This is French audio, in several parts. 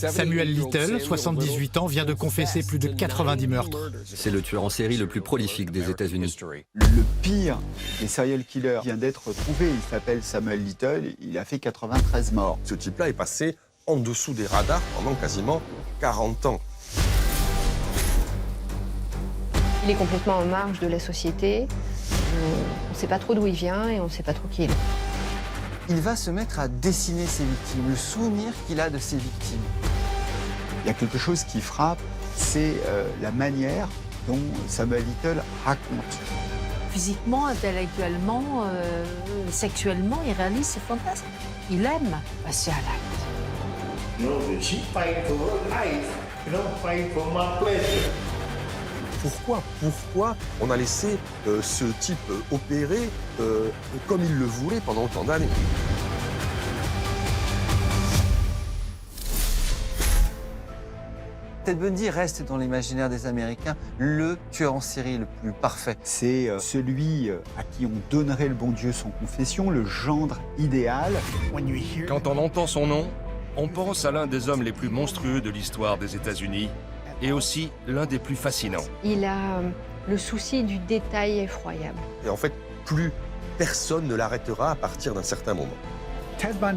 Samuel Little, 78 ans, vient de confesser plus de 90 meurtres. C'est le tueur en série le plus prolifique des États-Unis. Le pire des serial killers vient d'être trouvé. Il s'appelle Samuel Little. Il a fait 93 morts. Ce type-là est passé en dessous des radars pendant quasiment 40 ans. Il est complètement en marge de la société. On ne sait pas trop d'où il vient et on ne sait pas trop qui il est. Il va se mettre à dessiner ses victimes, le souvenir qu'il a de ses victimes. Il y a quelque chose qui frappe, c'est la manière dont Samuel Little raconte. Physiquement, intellectuellement, sexuellement, il réalise ses fantasmes. Il aime passer à l'acte. No, she fight for her life. You don't fight for my pleasure. Pourquoi on a laissé ce type opérer comme il le voulait pendant autant d'années? Ted Bundy reste dans l'imaginaire des Américains le tueur en série le plus parfait. C'est celui à qui on donnerait le bon Dieu sans confession, le gendre idéal. Quand on entend son nom, on pense à l'un des hommes les plus monstrueux de l'histoire des États-Unis et aussi l'un des plus fascinants. Il a le souci du détail effroyable. Et en fait, plus personne ne l'arrêtera à partir d'un certain moment.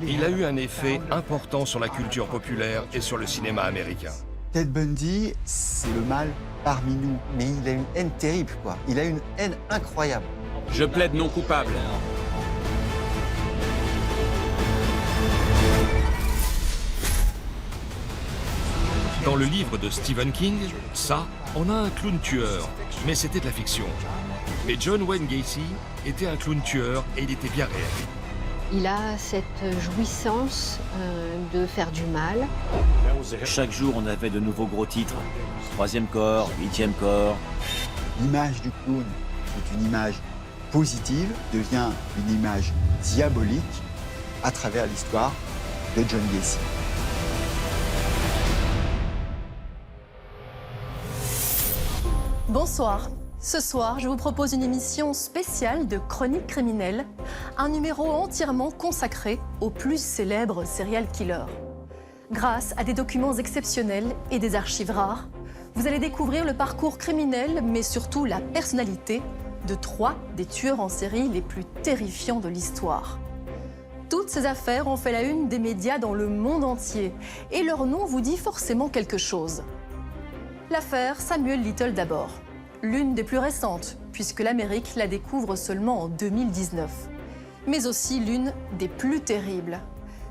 Il a eu un effet important sur la culture populaire et sur le cinéma américain. Ted Bundy, c'est le mal parmi nous. Mais il a une haine terrible, quoi. Il a une haine incroyable. Je plaide non coupable. Dans le livre de Stephen King, ça, on a un clown tueur, mais c'était de la fiction. Mais John Wayne Gacy était un clown tueur et il était bien réel. Il a cette jouissance de faire du mal. Chaque jour, on avait de nouveaux gros titres. 3e corps, 8e corps. L'image du clown, qui est une image positive, devient une image diabolique à travers l'histoire de John Gacy. Bonsoir. Ce soir, je vous propose une émission spéciale de Chroniques criminelles, un numéro entièrement consacré aux plus célèbres serial killers. Grâce à des documents exceptionnels et des archives rares, vous allez découvrir le parcours criminel, mais surtout la personnalité de 3 des tueurs en série les plus terrifiants de l'histoire. Toutes ces affaires ont fait la une des médias dans le monde entier, et leur nom vous dit forcément quelque chose. L'affaire Samuel Little d'abord. L'une des plus récentes, puisque l'Amérique la découvre seulement en 2019. Mais aussi l'une des plus terribles.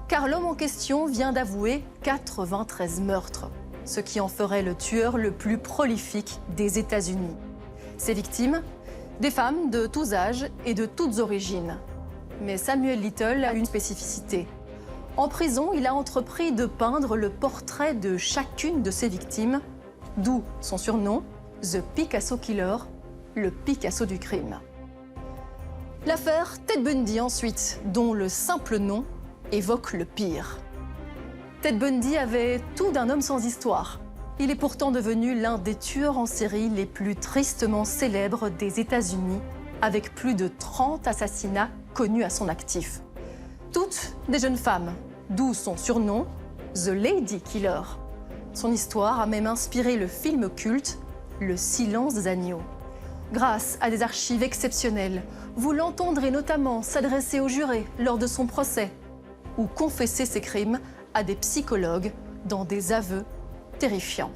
Car l'homme en question vient d'avouer 93 meurtres, ce qui en ferait le tueur le plus prolifique des États-Unis. Ses victimes, des femmes de tous âges et de toutes origines. Mais Samuel Little a une spécificité. En prison, il a entrepris de peindre le portrait de chacune de ses victimes, d'où son surnom, The Picasso Killer, le Picasso du crime. L'affaire Ted Bundy ensuite, dont le simple nom évoque le pire. Ted Bundy avait tout d'un homme sans histoire. Il est pourtant devenu l'un des tueurs en série les plus tristement célèbres des États-Unis, avec plus de 30 assassinats connus à son actif. Toutes des jeunes femmes, d'où son surnom, The Lady Killer. Son histoire a même inspiré le film culte Le silence des agneaux. Grâce à des archives exceptionnelles, vous l'entendrez notamment s'adresser aux jurés lors de son procès ou confesser ses crimes à des psychologues dans des aveux terrifiants.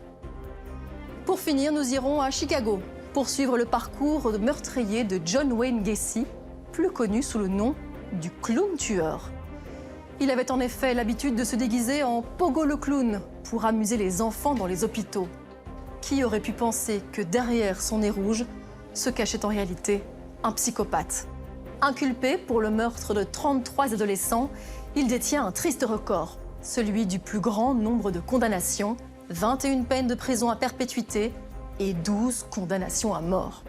Pour finir, nous irons à Chicago pour suivre le parcours meurtrier de John Wayne Gacy, plus connu sous le nom du clown tueur. Il avait en effet l'habitude de se déguiser en Pogo le clown pour amuser les enfants dans les hôpitaux. Qui aurait pu penser que derrière son nez rouge se cachait en réalité un psychopathe? Inculpé pour le meurtre de 33 adolescents, il détient un triste record, celui du plus grand nombre de condamnations, 21 peines de prison à perpétuité et 12 condamnations à mort.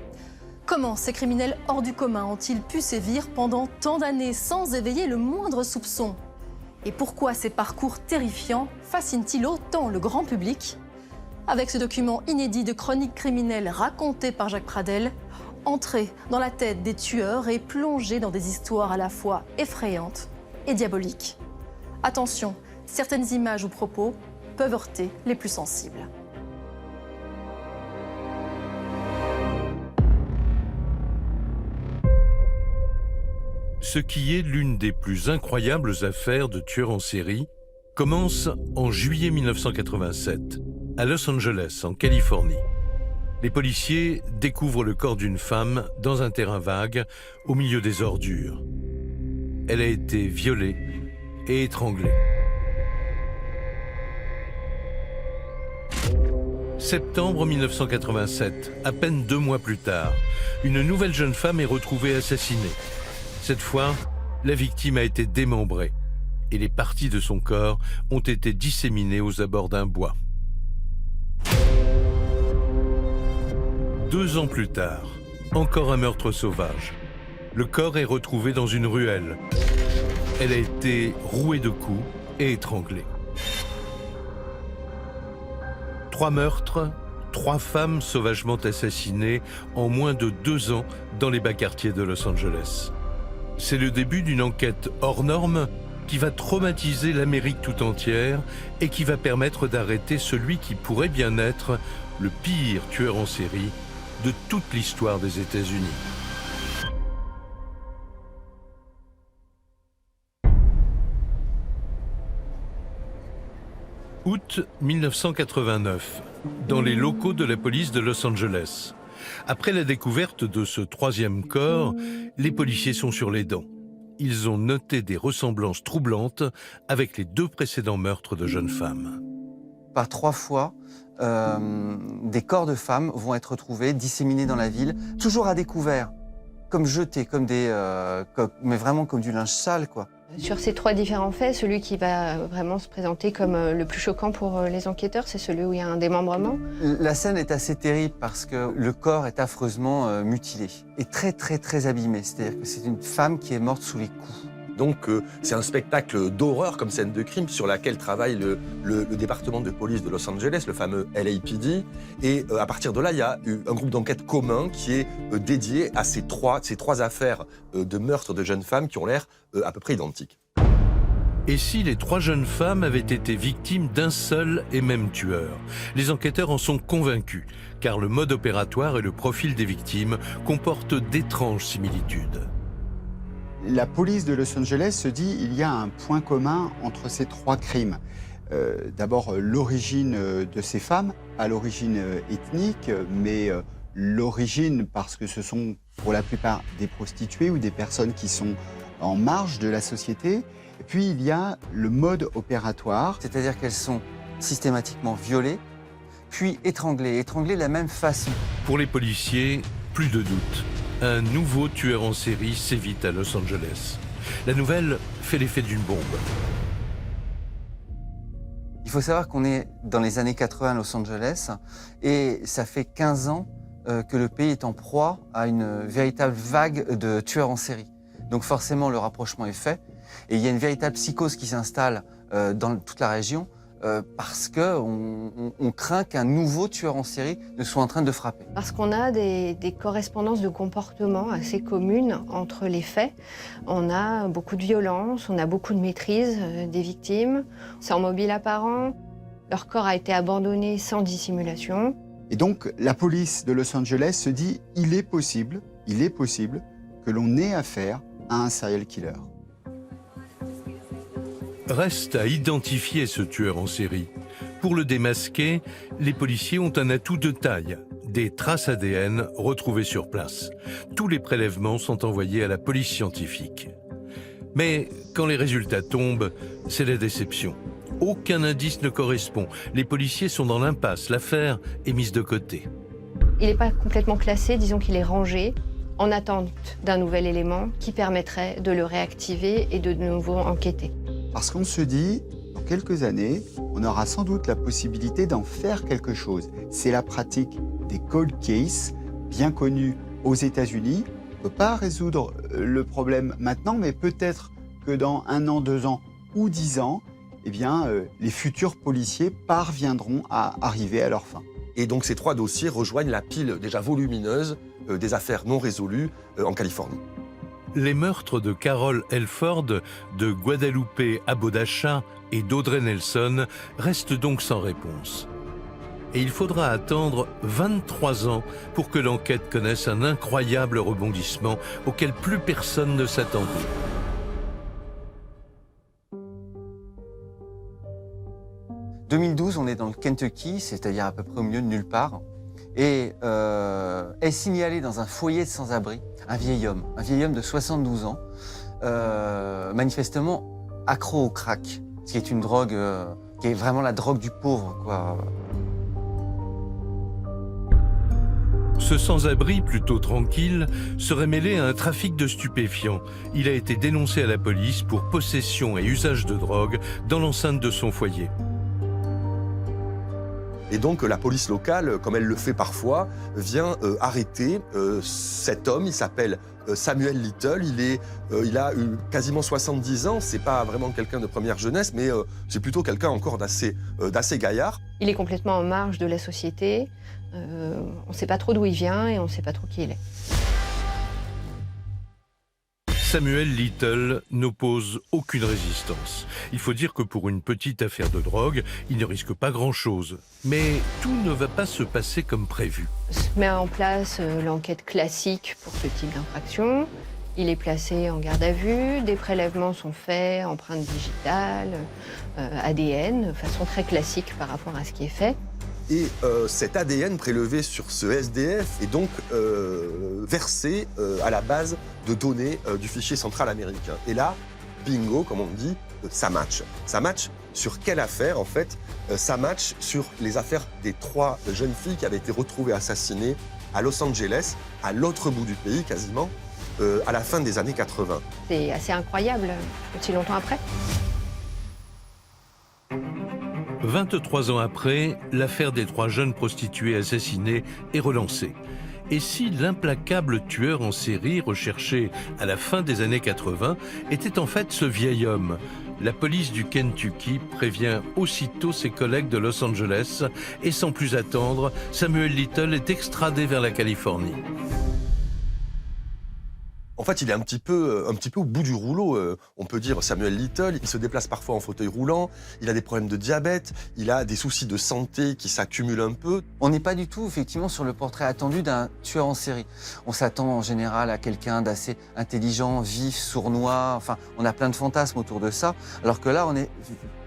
Comment ces criminels hors du commun ont-ils pu sévir pendant tant d'années sans éveiller le moindre soupçon? Et pourquoi ces parcours terrifiants fascinent-ils autant le grand public? Avec ce document inédit de chroniques criminelles racontées par Jacques Pradel, entrez dans la tête des tueurs et plongez dans des histoires à la fois effrayantes et diaboliques. Attention, certaines images ou propos peuvent heurter les plus sensibles. Ce qui est l'une des plus incroyables affaires de tueurs en série commence en juillet 1987, à Los Angeles, en Californie. Les policiers découvrent le corps d'une femme dans un terrain vague, au milieu des ordures. Elle a été violée et étranglée. Septembre 1987, à peine 2 mois plus tard, une nouvelle jeune femme est retrouvée assassinée. Cette fois, la victime a été démembrée et les parties de son corps ont été disséminées aux abords d'un bois. 2 ans plus tard, encore un meurtre sauvage. Le corps est retrouvé dans une ruelle. Elle a été rouée de coups et étranglée. 3 meurtres, 3 femmes sauvagement assassinées en moins de 2 ans dans les bas quartiers de Los Angeles. C'est le début d'une enquête hors norme qui va traumatiser l'Amérique tout entière et qui va permettre d'arrêter celui qui pourrait bien être le pire tueur en série de toute l'histoire des États-Unis. Août 1989, dans les locaux de la police de Los Angeles. Après la découverte de ce 3e corps, les policiers sont sur les dents. Ils ont noté des ressemblances troublantes avec les 2 précédents meurtres de jeunes femmes. Par 3 fois, des corps de femmes vont être retrouvés, disséminés dans la ville, toujours à découvert, comme jetés, mais vraiment comme du linge sale, quoi. Sur ces 3 différents faits, celui qui va vraiment se présenter comme le plus choquant pour les enquêteurs, c'est celui où il y a un démembrement. La scène est assez terrible parce que le corps est affreusement mutilé et très très très abîmé. C'est-à-dire que c'est une femme qui est morte sous les coups. Donc c'est un spectacle d'horreur comme scène de crime sur laquelle travaille le département de police de Los Angeles, le fameux LAPD. Et à partir de là, il y a eu un groupe d'enquête commun qui est dédié à ces trois affaires de meurtre de jeunes femmes qui ont l'air à peu près identiques. Et si les 3 jeunes femmes avaient été victimes d'un seul et même tueur? Les enquêteurs en sont convaincus, car le mode opératoire et le profil des victimes comportent d'étranges similitudes. La police de Los Angeles se dit il y a un point commun entre ces 3 crimes. D'abord, l'origine de ces femmes, pas l'origine ethnique, mais l'origine parce que ce sont pour la plupart des prostituées ou des personnes qui sont en marge de la société. Et puis, il y a le mode opératoire. C'est-à-dire qu'elles sont systématiquement violées, puis étranglées de la même façon. Pour les policiers, plus de doute. Un nouveau tueur en série sévit à Los Angeles. La nouvelle fait l'effet d'une bombe. Il faut savoir qu'on est dans les années 80 à Los Angeles et ça fait 15 ans que le pays est en proie à une véritable vague de tueurs en série. Donc forcément, le rapprochement est fait et il y a une véritable psychose qui s'installe dans toute la région parce qu'on craint qu'un nouveau tueur en série ne soit en train de frapper. Parce qu'on a des correspondances de comportement assez communes entre les faits. On a beaucoup de violence, on a beaucoup de maîtrise des victimes, sans mobile apparent, leur corps a été abandonné sans dissimulation. Et donc la police de Los Angeles se dit il est possible que l'on ait affaire à un serial killer. Reste à identifier ce tueur en série. Pour le démasquer, les policiers ont un atout de taille, des traces ADN retrouvées sur place. Tous les prélèvements sont envoyés à la police scientifique. Mais quand les résultats tombent, c'est la déception. Aucun indice ne correspond. Les policiers sont dans l'impasse. L'affaire est mise de côté. Il n'est pas complètement classé, disons qu'il est rangé, en attente d'un nouvel élément qui permettrait de le réactiver et de nouveau enquêter. Parce qu'on se dit, dans quelques années, on aura sans doute la possibilité d'en faire quelque chose. C'est la pratique des cold cases, bien connue aux États-Unis. On ne peut pas résoudre le problème maintenant, mais peut-être que dans 1 an, 2 ans ou 10 ans, eh bien, les futurs policiers parviendront à arriver à leur fin. Et donc ces 3 dossiers rejoignent la pile déjà volumineuse des affaires non résolues en Californie. Les meurtres de Carol Elford, de Guadalupe Abodacha et d'Audrey Nelson restent donc sans réponse. Et il faudra attendre 23 ans pour que l'enquête connaisse un incroyable rebondissement auquel plus personne ne s'attendait. En 2012, on est dans le Kentucky, c'est-à-dire à peu près au milieu de nulle part, et est signalé dans un foyer de sans-abri un vieil homme de 72 ans, manifestement accro au crack, ce qui est une drogue qui est vraiment la drogue du pauvre, quoi. Ce sans-abri, plutôt tranquille, serait mêlé à un trafic de stupéfiants. Il a été dénoncé à la police pour possession et usage de drogue dans l'enceinte de son foyer. Et donc la police locale, comme elle le fait parfois, vient arrêter cet homme. Il s'appelle Samuel Little. Il a eu quasiment 70 ans. C'est pas vraiment quelqu'un de première jeunesse, mais c'est plutôt quelqu'un encore d'assez gaillard. Il est complètement en marge de la société. On ne sait pas trop d'où il vient et on ne sait pas trop qui il est. Samuel Little n'oppose aucune résistance. Il faut dire que pour une petite affaire de drogue, il ne risque pas grand-chose. Mais tout ne va pas se passer comme prévu. Se met en place l'enquête classique pour ce type d'infraction. Il est placé en garde à vue, des prélèvements sont faits, empreintes digitales, ADN, de façon très classique par rapport à ce qui est fait. Et cet ADN prélevé sur ce SDF est donc versé à la base de données du fichier central américain. Et là, bingo, comme on dit, ça match. Ça match sur quelle affaire, en fait? Ça match sur les affaires des 3 jeunes filles qui avaient été retrouvées assassinées à Los Angeles, à l'autre bout du pays quasiment, à la fin des années 80. C'est assez incroyable, aussi longtemps après. 23 ans après, l'affaire des 3 jeunes prostituées assassinées est relancée. Et si l'implacable tueur en série recherché à la fin des années 80 était en fait ce vieil homme? La police du Kentucky prévient aussitôt ses collègues de Los Angeles et sans plus attendre, Samuel Little est extradé vers la Californie. En fait, il est un petit peu au bout du rouleau, on peut dire, Samuel Little. Il se déplace parfois en fauteuil roulant, il a des problèmes de diabète, il a des soucis de santé qui s'accumulent un peu. On n'est pas du tout, effectivement, sur le portrait attendu d'un tueur en série. On s'attend en général à quelqu'un d'assez intelligent, vif, sournois, enfin, on a plein de fantasmes autour de ça, alors que là, on est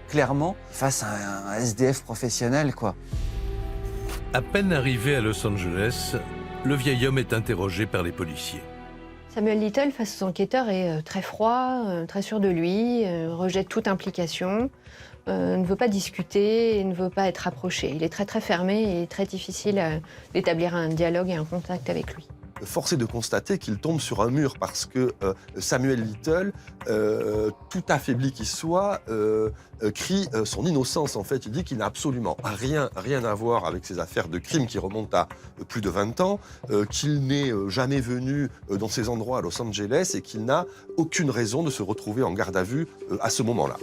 clairement face à un SDF professionnel, quoi. À peine arrivé à Los Angeles, le vieil homme est interrogé par les policiers. Samuel Little, face aux enquêteurs, est très froid, très sûr de lui, rejette toute implication, ne veut pas discuter et ne veut pas être approché. Il est très très fermé et très difficile d'établir un dialogue et un contact avec lui. Force est de constater qu'il tombe sur un mur parce que Samuel Little, tout affaibli qu'il soit, crie son innocence. En fait, il dit qu'il n'a absolument rien à voir avec ces affaires de crime qui remontent à plus de 20 ans, qu'il n'est jamais venu dans ces endroits à Los Angeles et qu'il n'a aucune raison de se retrouver en garde à vue à ce moment-là.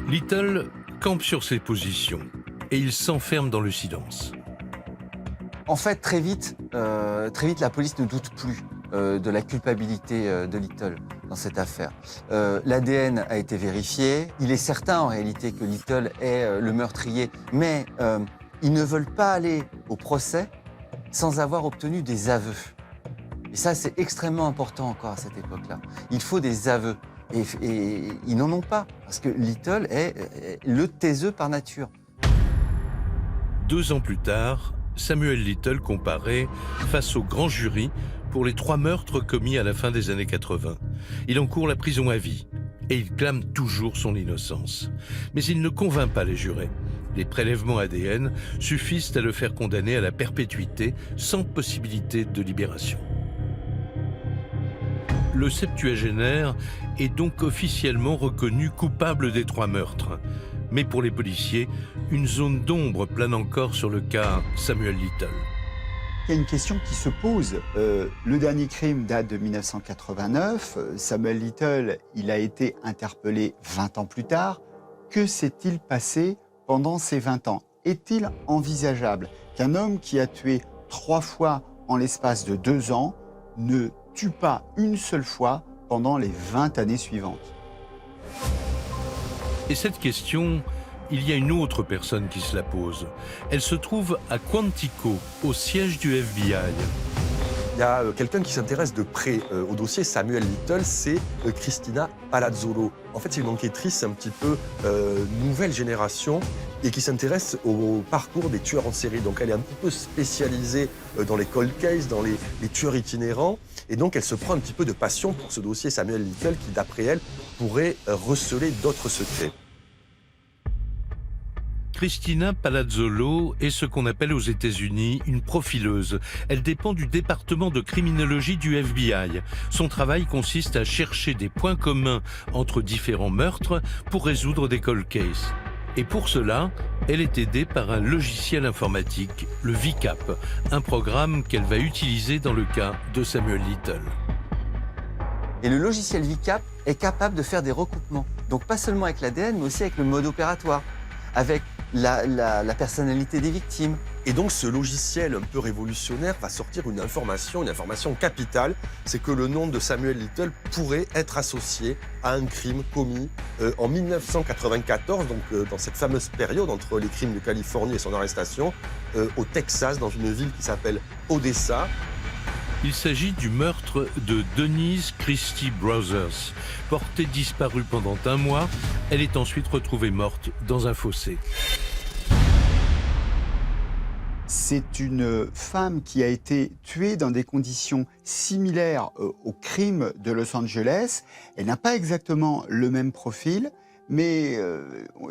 Little campe sur ses positions et il s'enferme dans le silence. En fait, très vite, la police ne doute plus de la culpabilité de Little dans cette affaire. L'ADN a été vérifié. Il est certain, en réalité, que Little est le meurtrier, mais ils ne veulent pas aller au procès sans avoir obtenu des aveux. Et ça, c'est extrêmement important encore à cette époque-là. Il faut des aveux. Et ils n'en ont pas, parce que Little est le taiseux par nature. 2 ans plus tard, Samuel Little comparaît face au grand jury pour les 3 meurtres commis à la fin des années 80. Il encourt la prison à vie et il clame toujours son innocence. Mais il ne convainc pas les jurés. Les prélèvements ADN suffisent à le faire condamner à la perpétuité sans possibilité de libération. Le septuagénaire est donc officiellement reconnu coupable des 3 meurtres. Mais pour les policiers, une zone d'ombre plane encore sur le cas Samuel Little. Il y a une question qui se pose. Le dernier crime date de 1989. Samuel Little, il a été interpellé 20 ans plus tard. Que s'est-il passé pendant ces 20 ans? Est-il envisageable qu'un homme qui a tué 3 fois en l'espace de 2 ans ne tue pas une seule fois pendant les 20 années suivantes. Et cette question, il y a une autre personne qui se la pose. Elle se trouve à Quantico, au siège du FBI. Il y a quelqu'un qui s'intéresse de près au dossier Samuel Little, c'est Cristina Palazzolo. En fait, c'est une enquêtrice un petit peu nouvelle génération et qui s'intéresse au parcours des tueurs en série. Donc elle est un petit peu spécialisée dans les cold cases, dans les tueurs itinérants. Et donc elle se prend un petit peu de passion pour ce dossier Samuel Little qui, d'après elle, pourrait receler d'autres secrets. Cristina Palazzolo est ce qu'on appelle aux États-Unis une profileuse. Elle dépend du département de criminologie du FBI. Son travail consiste à chercher des points communs entre différents meurtres pour résoudre des cold cases. Et pour cela, elle est aidée par un logiciel informatique, le VCAP, un programme qu'elle va utiliser dans le cas de Samuel Little. Et le logiciel VCAP est capable de faire des recoupements. Donc pas seulement avec l'ADN, mais aussi avec le mode opératoire, avec la personnalité des victimes. Et donc ce logiciel un peu révolutionnaire va sortir une information capitale, c'est que le nom de Samuel Little pourrait être associé à un crime commis en 1994, donc dans cette fameuse période entre les crimes de Californie et son arrestation, au Texas, dans une ville qui s'appelle Odessa. Il s'agit du meurtre de Denise Christie Brothers. Portée disparue pendant un mois, elle est ensuite retrouvée morte dans un fossé. C'est une femme qui a été tuée dans des conditions similaires au crime de Los Angeles. Elle n'a pas exactement le même profil, mais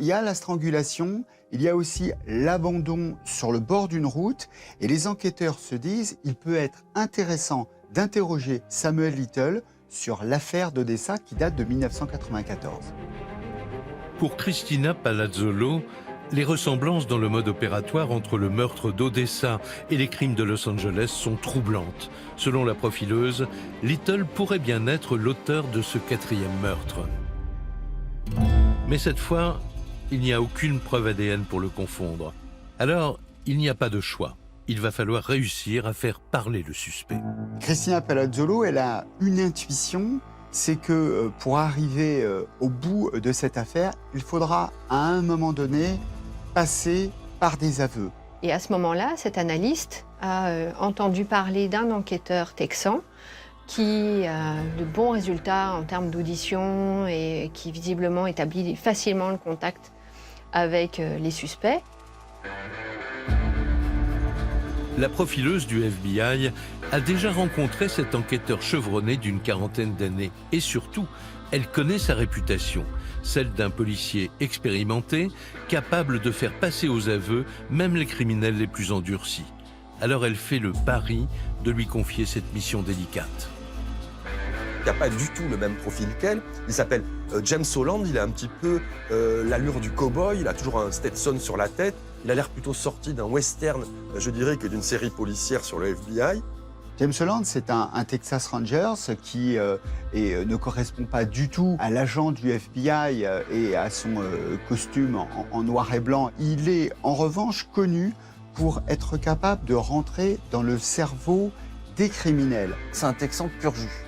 il y a la strangulation, il y a aussi l'abandon sur le bord d'une route, et les enquêteurs se disent il peut être intéressant d'interroger Samuel Little sur l'affaire d'Odessa qui date de 1994. Pour Cristina Palazzolo, les ressemblances dans le mode opératoire entre le meurtre d'Odessa et les crimes de Los Angeles sont troublantes. Selon la profileuse, Little pourrait bien être l'auteur de ce 4e meurtre. Mais cette fois, il n'y a aucune preuve ADN pour le confondre. Alors, il n'y a pas de choix. Il va falloir réussir à faire parler le suspect. Cristina Palazzolo, elle a une intuition, c'est que pour arriver au bout de cette affaire, il faudra à un moment donné passer par des aveux. Et à ce moment-là, cet analyste a entendu parler d'un enquêteur texan qui a de bons résultats en termes d'audition et qui visiblement établit facilement le contact avec les suspects. La profileuse du FBI a déjà rencontré cet enquêteur chevronné d'une quarantaine d'années. Et surtout, elle connaît sa réputation, celle d'un policier expérimenté, capable de faire passer aux aveux même les criminels les plus endurcis. Alors elle fait le pari de lui confier cette mission délicate. Il n'a pas du tout le même profil qu'elle. Il s'appelle James Holland, il a un petit peu l'allure du cow-boy, il a toujours un Stetson sur la tête. Il a l'air plutôt sorti d'un western, je dirais, que d'une série policière sur le FBI. James Holland, c'est un Texas Rangers qui ne correspond pas du tout à l'agent du FBI et à son costume en noir et blanc. Il est en revanche connu pour être capable de rentrer dans le cerveau des criminels. C'est un Texan pur jus.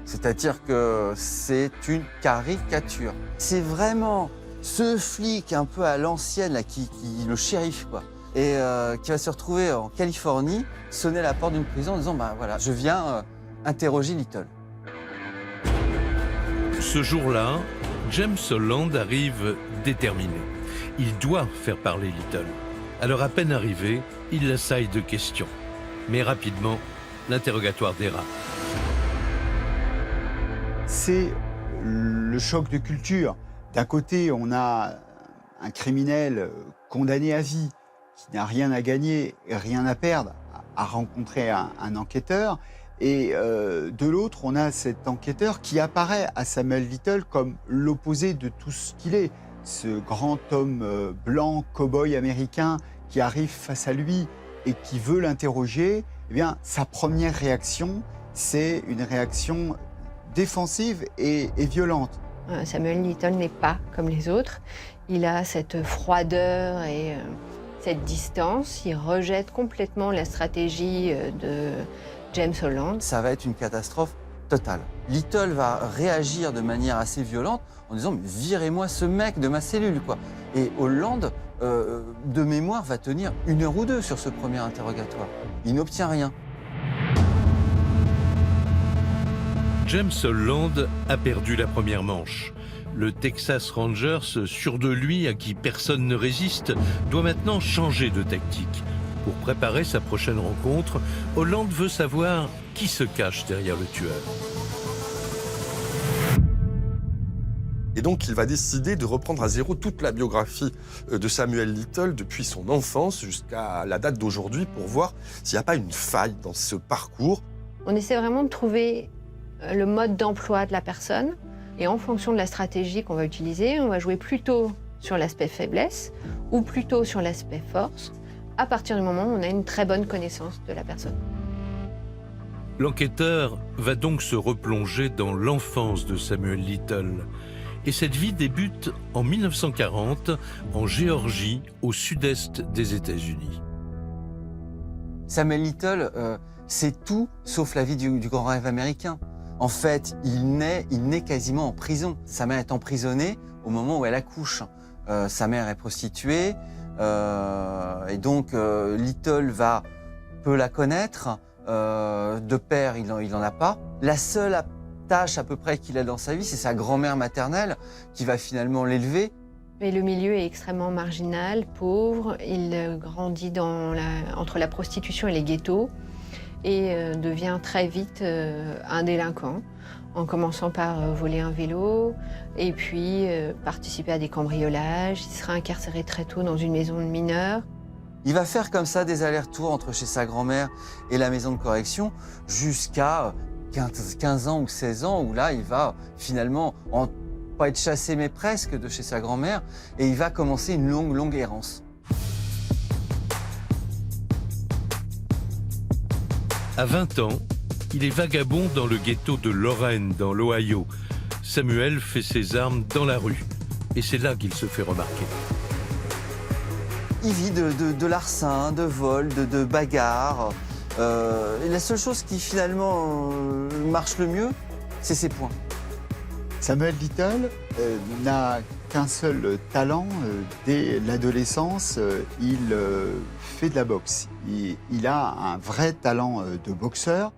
C'est-à-dire que c'est une caricature. C'est vraiment ce flic un peu à l'ancienne, là, qui le shérif, quoi, et qui va se retrouver en Californie, sonner à la porte d'une prison en disant bah, voilà, je viens interroger Little. Ce jour-là, James Holland arrive déterminé. Il doit faire parler Little. Alors à peine arrivé, il l'assaille de questions. Mais rapidement, l'interrogatoire dérape. C'est le choc de culture. D'un côté, on a un criminel condamné à vie, qui n'a rien à gagner et rien à perdre, à rencontrer un enquêteur. Et de l'autre, on a cet enquêteur qui apparaît à Samuel Little comme l'opposé de tout ce qu'il est. Ce grand homme blanc, cow-boy américain, qui arrive face à lui et qui veut l'interroger. Eh bien, sa première réaction, c'est une réaction défensive et violente. Samuel Little n'est pas comme les autres. Il a cette froideur et cette distance. Il rejette complètement la stratégie James Holland. Ça va être une catastrophe totale. Little va réagir de manière assez violente en disant « mais virez-moi ce mec de ma cellule ». Et Holland, de mémoire, va tenir 1 heure ou 2 sur ce premier interrogatoire. Il n'obtient rien. James Holland a perdu la première manche. Le Texas Rangers, sûr de lui, à qui personne ne résiste, doit maintenant changer de tactique. Pour préparer sa prochaine rencontre, Holland veut savoir qui se cache derrière le tueur. Et donc, il va décider de reprendre à zéro toute la biographie de Samuel Little depuis son enfance jusqu'à la date d'aujourd'hui pour voir s'il n'y a pas une faille dans ce parcours. On essaie vraiment de trouver le mode d'emploi de la personne et en fonction de la stratégie qu'on va utiliser, on va jouer plutôt sur l'aspect faiblesse ou plutôt sur l'aspect force à partir du moment où on a une très bonne connaissance de la personne. L'enquêteur va donc se replonger dans l'enfance de Samuel Little. Et cette vie débute en 1940 en Géorgie, au sud-est des États-Unis. Samuel Little, c'est tout sauf la vie du grand rêve américain. En fait, il naît quasiment en prison. Sa mère est emprisonnée au moment où elle accouche. Sa mère est prostituée, et donc Little peut la connaître. De père, il n'en a pas. La seule tâche à peu près qu'il a dans sa vie, c'est sa grand-mère maternelle qui va finalement l'élever. Mais le milieu est extrêmement marginal, pauvre. Il grandit entre la prostitution et les ghettos et devient très vite un délinquant, en commençant par voler un vélo et puis participer à des cambriolages. Il sera incarcéré très tôt dans une maison de mineurs. Il va faire comme ça des allers-retours entre chez sa grand-mère et la maison de correction jusqu'à 15 ans ou 16 ans, où là, il va finalement, pas être chassé, mais presque de chez sa grand-mère, et il va commencer une longue errance. À 20 ans, il est vagabond dans le ghetto de Lorraine, dans l'Ohio. Samuel fait ses armes dans la rue, et c'est là qu'il se fait remarquer. Il vit de larcins, de vols, de bagarres. Et la seule chose qui finalement marche le mieux, c'est ses poings. Samuel Little n'a qu'un seul talent. Dès l'adolescence, il fait de la boxe. Il a un vrai talent de boxeur.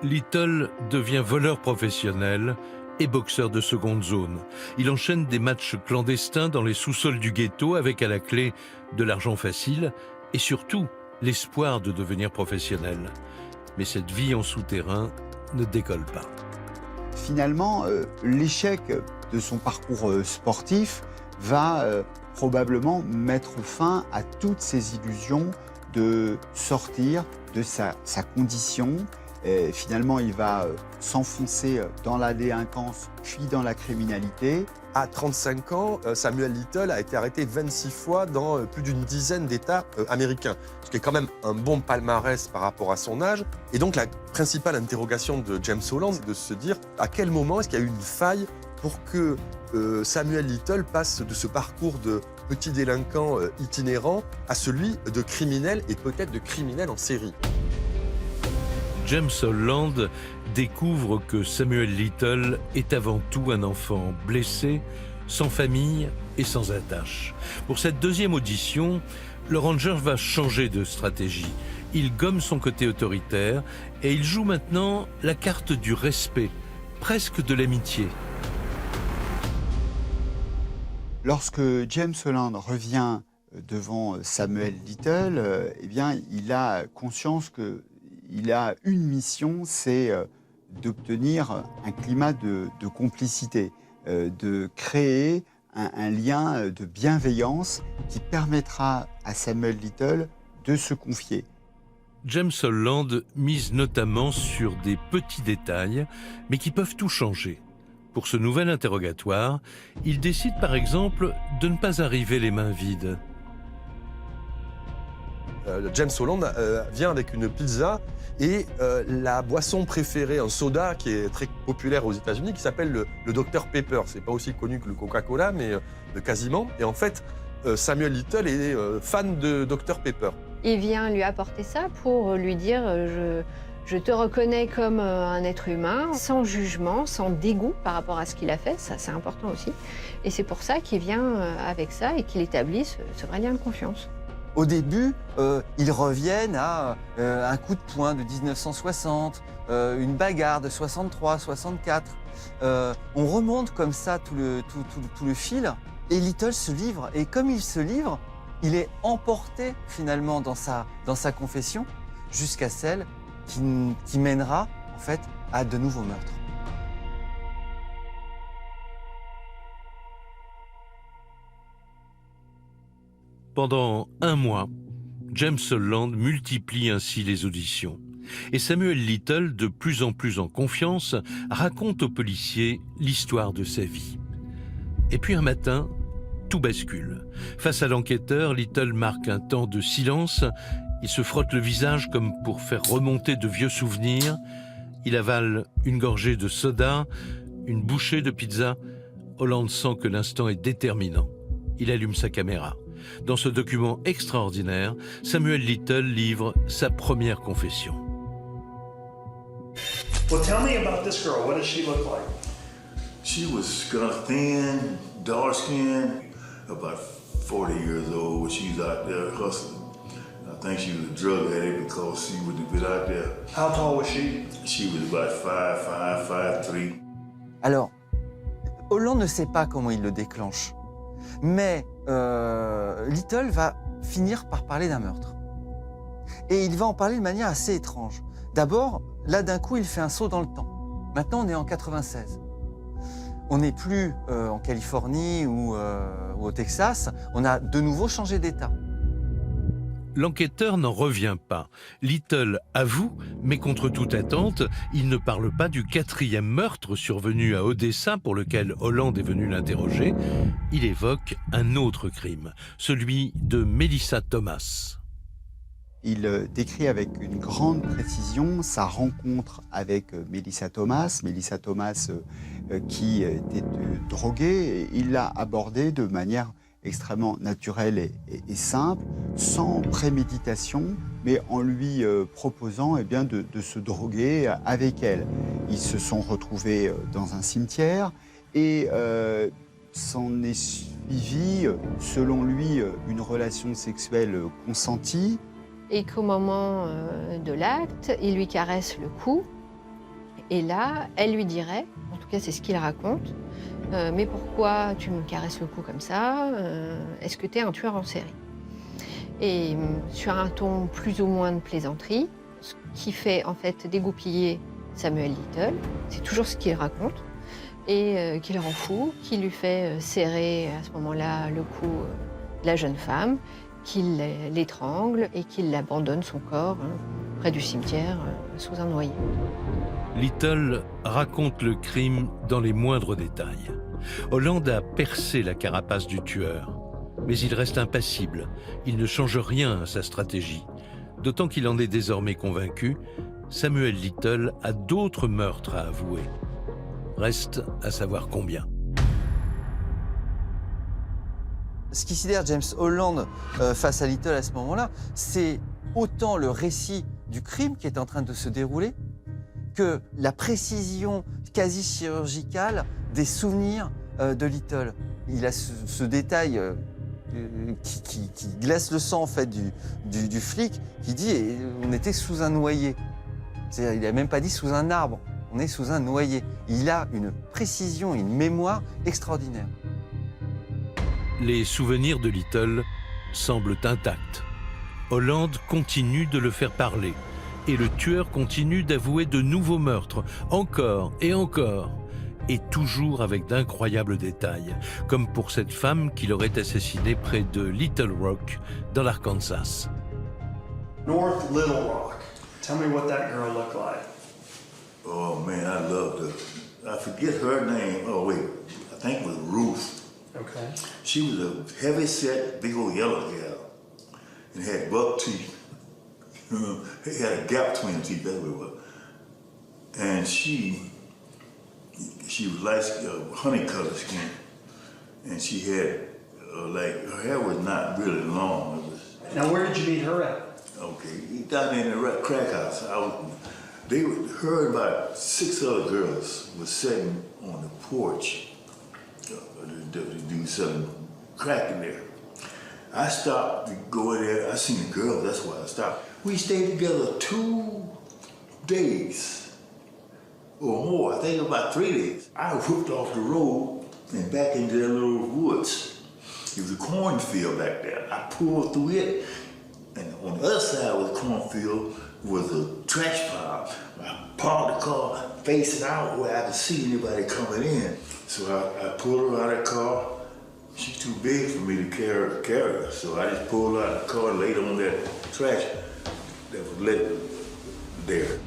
Little devient voleur professionnel et boxeur de seconde zone. Il enchaîne des matchs clandestins dans les sous-sols du ghetto avec à la clé de l'argent facile et surtout l'espoir de devenir professionnel. Mais cette vie en souterrain ne décolle pas. Finalement, l'échec de son parcours sportif va probablement mettre fin à toutes ses illusions de sortir de sa condition. Et finalement, il va s'enfoncer dans la délinquance, puis dans la criminalité. À 35 ans, Samuel Little a été arrêté 26 fois dans plus d'une dizaine d'États américains, ce qui est quand même un bon palmarès par rapport à son âge. Et donc la principale interrogation de James Holland, c'est de se dire à quel moment est-ce qu'il y a eu une faille pour que Samuel Little passe de ce parcours de petit délinquant itinérant à celui de criminel et peut-être de criminel en série. James Holland découvre que Samuel Little est avant tout un enfant blessé, sans famille et sans attache. Pour cette deuxième audition, le Ranger va changer de stratégie. Il gomme son côté autoritaire et il joue maintenant la carte du respect, presque de l'amitié. Lorsque James Holland revient devant Samuel Little, eh bien, il a conscience qu'il a une mission, c'est d'obtenir un climat de complicité, de créer un lien de bienveillance qui permettra à Samuel Little de se confier. James Holland mise notamment sur des petits détails, mais qui peuvent tout changer. Pour ce nouvel interrogatoire, il décide par exemple de ne pas arriver les mains vides. James Holland vient avec une pizza et la boisson préférée, un soda qui est très populaire aux États-Unis, qui s'appelle le Dr Pepper. C'est pas aussi connu que le Coca-Cola, mais quasiment. Et en fait, Samuel Little est fan de Dr Pepper. Il vient lui apporter ça pour lui dire je te reconnais comme un être humain, sans jugement, sans dégoût par rapport à ce qu'il a fait, ça c'est important aussi. Et c'est pour ça qu'il vient avec ça et qu'il établit ce vrai lien de confiance. Au début, ils reviennent à un coup de poing de 1960, une bagarre de 63, 64. On remonte comme ça tout le fil et Little se livre. Et comme il se livre, il est emporté finalement dans sa confession jusqu'à celle qui mènera en fait à de nouveaux meurtres. Pendant un mois, James Holland multiplie ainsi les auditions. Et Samuel Little, de plus en plus en confiance, raconte aux policiers l'histoire de sa vie. Et puis un matin, tout bascule. Face à l'enquêteur, Little marque un temps de silence. Il se frotte le visage comme pour faire remonter de vieux souvenirs. Il avale une gorgée de soda, une bouchée de pizza. Holland sent que l'instant est déterminant. Il allume sa caméra. Dans ce document extraordinaire, Samuel Little livre sa première confession. Well, tell me about this girl. What does she look like? She was kind of thin, dark skinned, about 40 years old. She was out there hustling. I think she was a drug addict because she would have been out there. How tall was she? She was about 5'5", 5'3". Alors, Holland ne sait pas comment il le déclenche, mais Little va finir par parler d'un meurtre. Et il va en parler de manière assez étrange. D'abord, là d'un coup, il fait un saut dans le temps. Maintenant, on est en 96. On n'est plus en Californie ou au Texas, on a de nouveau changé d'État. L'enquêteur n'en revient pas. Little avoue, mais contre toute attente, il ne parle pas du 4e meurtre survenu à Odessa pour lequel Holland est venu l'interroger. Il évoque un autre crime, celui de Melissa Thomas. Il décrit avec une grande précision sa rencontre avec Melissa Thomas. Melissa Thomas qui était droguée, il l'a abordée de manière extrêmement naturelle et simple, sans préméditation, mais en lui proposant de se droguer avec elle. Ils se sont retrouvés dans un cimetière et s'en est suivi, selon lui, une relation sexuelle consentie. Et qu'au moment de l'acte, il lui caresse le cou. Et là, elle lui dirait, en tout cas c'est ce qu'il raconte, mais pourquoi tu me caresses le cou comme ça? Est-ce que tu es un tueur en série? Et sur un ton plus ou moins de plaisanterie, ce qui fait en fait dégoupiller Samuel Little, c'est toujours ce qu'il raconte, et qui le rend fou, qui lui fait serrer à ce moment-là le cou de la jeune femme, qu'il l'étrangle et qu'il abandonne son corps près du cimetière sous un noyer. Little raconte le crime dans les moindres détails. Holland a percé la carapace du tueur, mais il reste impassible. Il ne change rien à sa stratégie. D'autant qu'il en est désormais convaincu, Samuel Little a d'autres meurtres à avouer. Reste à savoir combien. Ce qui sidère James Holland face à Little à ce moment-là, c'est autant le récit du crime qui est en train de se dérouler que la précision quasi chirurgicale des souvenirs de Little. Il a ce détail qui glace le sang en fait du flic qui dit on était sous un noyer. C'est-à-dire, il n'a même pas dit sous un arbre, on est sous un noyer. Il a une précision, une mémoire extraordinaire. Les souvenirs de Little semblent intacts. Holland continue de le faire parler. Et le tueur continue d'avouer de nouveaux meurtres, encore et encore. Et toujours avec d'incroyables détails, comme pour cette femme qu'il aurait assassinée près de Little Rock, dans l'Arkansas. North Little Rock. Tell me what that girl looked like. Oh man, I loved her. I forget her name. Oh wait, I think it was Ruth. Okay. She was a heavy-set, big old yellow gal, and had buck teeth. It had a gap between the teeth, that's what it was. And she was like honey-colored skin, and she had like her hair was not really long. Now, where did you meet her at? Okay, down there in the crack house, her and about 6 other girls were sitting on the porch. The dude selling crack in there. I stopped to go in there. I seen the girls, that's why I stopped. We stayed together 2 days or more. I think about 3 days. I whooped off the road and back into that little woods. It was a cornfield back there. I pulled through it, and on the other side of the cornfield was a trash pile. I parked the car facing out where I could see anybody coming in. So I pulled her out of the car. She's too big for me to carry her. So I just pulled her out of the car and laid her on that trash that was lit there.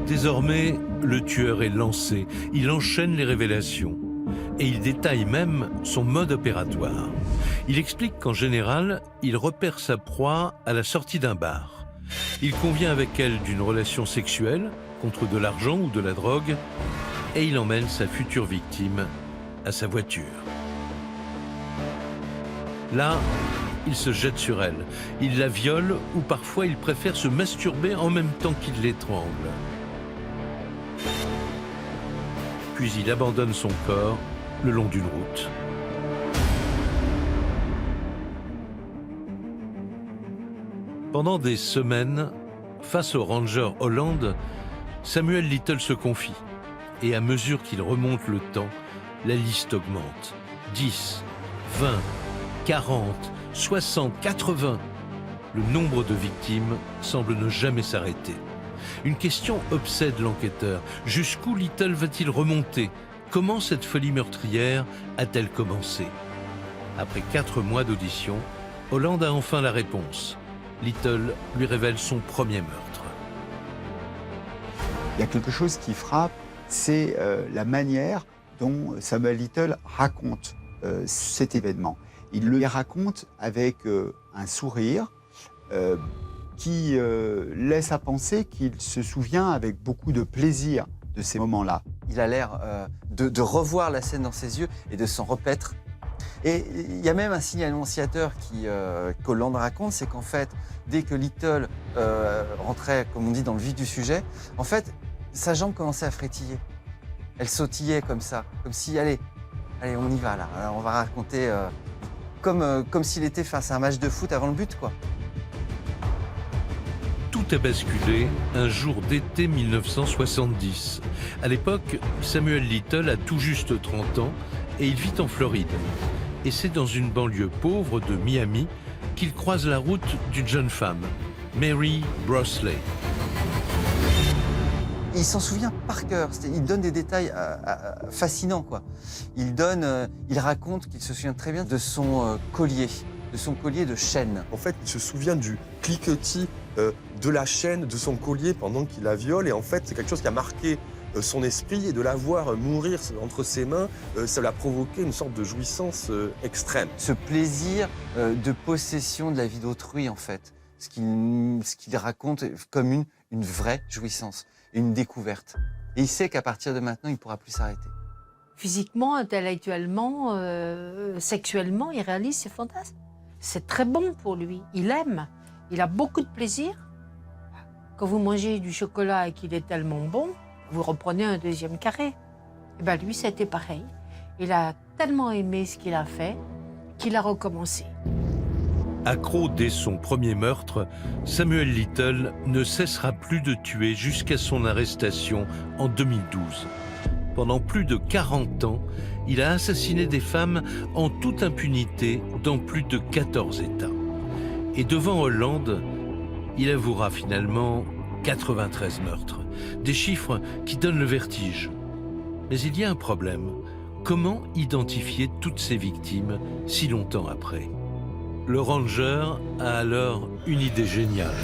Désormais, le tueur est lancé. Il enchaîne les révélations. Et il détaille même son mode opératoire. Il explique qu'en général, il repère sa proie à la sortie d'un bar. Il convient avec elle d'une relation sexuelle, contre de l'argent ou de la drogue, et il emmène sa future victime à sa voiture. Là, il se jette sur elle. Il la viole ou parfois il préfère se masturber en même temps qu'il l'étrangle. Puis il abandonne son corps le long d'une route. Pendant des semaines, face au ranger Holland, Samuel Little se confie. Et à mesure qu'il remonte le temps, la liste augmente. 10, 20, 40, 60, 80. Le nombre de victimes semble ne jamais s'arrêter. Une question obsède l'enquêteur. Jusqu'où Little va-t-il remonter? Comment cette folie meurtrière a-t-elle commencé? Après 4 mois d'audition, Holland a enfin la réponse. Little lui révèle son premier meurtre. Il y a quelque chose qui frappe, c'est la manière dont Samuel Little raconte cet événement. Il le raconte avec un sourire qui laisse à penser qu'il se souvient avec beaucoup de plaisir de ces moments-là. Il a l'air de revoir la scène dans ses yeux et de s'en repaître. Et il y a même un signe annonciateur qu'Holland raconte, c'est qu'en fait, dès que Little rentrait, comme on dit, dans le vif du sujet, en fait, sa jambe commençait à frétiller. Elle sautillait comme ça, comme si, allez, on y va là. Alors, on va raconter comme s'il était face à un match de foot avant le but, quoi. Tout a basculé un jour d'été 1970. À l'époque, Samuel Little a tout juste 30 ans et il vit en Floride. Et c'est dans une banlieue pauvre de Miami qu'il croise la route d'une jeune femme, Mary Brosley. Il s'en souvient par cœur. Il donne des détails fascinants, quoi. Il raconte qu'il se souvient très bien de son collier de chaîne. En fait, il se souvient du cliquetis de la chaîne de son collier pendant qu'il la viole. Et en fait, c'est quelque chose qui a marqué son esprit, et de la voir mourir entre ses mains, ça l'a provoqué une sorte de jouissance extrême. Ce plaisir de possession de la vie d'autrui, en fait, ce qu'il raconte comme une vraie jouissance, une découverte. Et il sait qu'à partir de maintenant, il ne pourra plus s'arrêter. Physiquement, intellectuellement, sexuellement, il réalise ses fantasmes. C'est très bon pour lui. Il aime. Il a beaucoup de plaisir. Quand vous mangez du chocolat et qu'il est tellement bon, vous reprenez un deuxième carré. Et bien lui, c'était pareil. Il a tellement aimé ce qu'il a fait qu'il a recommencé. Accro dès son premier meurtre, Samuel Little ne cessera plus de tuer jusqu'à son arrestation en 2012. Pendant plus de 40 ans, il a assassiné des femmes en toute impunité dans plus de 14 États. Et devant Holland, il avouera finalement 93 meurtres. Des chiffres qui donnent le vertige. Mais il y a un problème. Comment identifier toutes ces victimes si longtemps après? Le ranger a alors une idée géniale.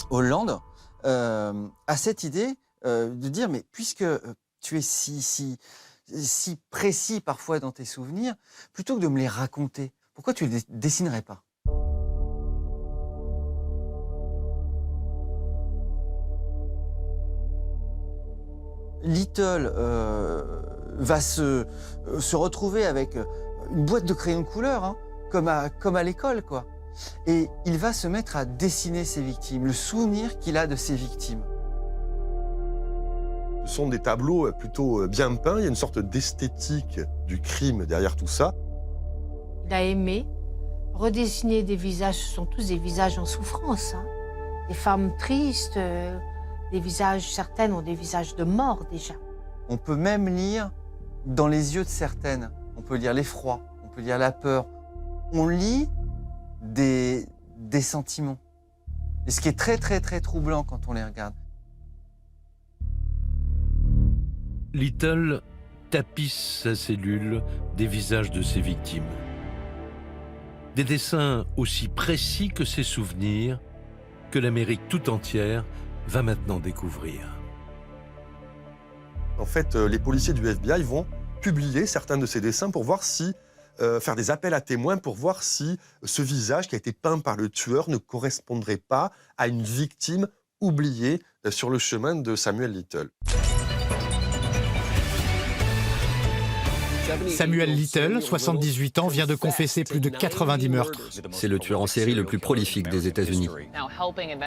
Holland a cette idée de dire, mais puisque tu es si précis parfois dans tes souvenirs, plutôt que de me les raconter, pourquoi tu ne les dessinerais pas? Little va se retrouver avec une boîte de crayons de couleur, hein, comme à l'école, quoi. Et il va se mettre à dessiner ses victimes, le souvenir qu'il a de ses victimes. Ce sont des tableaux plutôt bien peints, il y a une sorte d'esthétique du crime derrière tout ça. Il a aimé redessiner des visages, ce sont tous des visages en souffrance, hein. Des femmes tristes, des visages, certaines ont des visages de mort déjà. On peut même lire dans les yeux de certaines, on peut lire l'effroi, on peut lire la peur. On lit des sentiments. Et ce qui est très très très troublant quand on les regarde. Little tapisse sa cellule des visages de ses victimes. Des dessins aussi précis que ses souvenirs, que l'Amérique tout entière va maintenant découvrir. En fait, les policiers du FBI vont publier certains de ces dessins pour voir si, faire des appels à témoins pour voir si ce visage qui a été peint par le tueur ne correspondrait pas à une victime oubliée sur le chemin de Samuel Little. Samuel Little, 78 ans, vient de confesser plus de 90 meurtres. C'est le tueur en série le plus prolifique des États-Unis.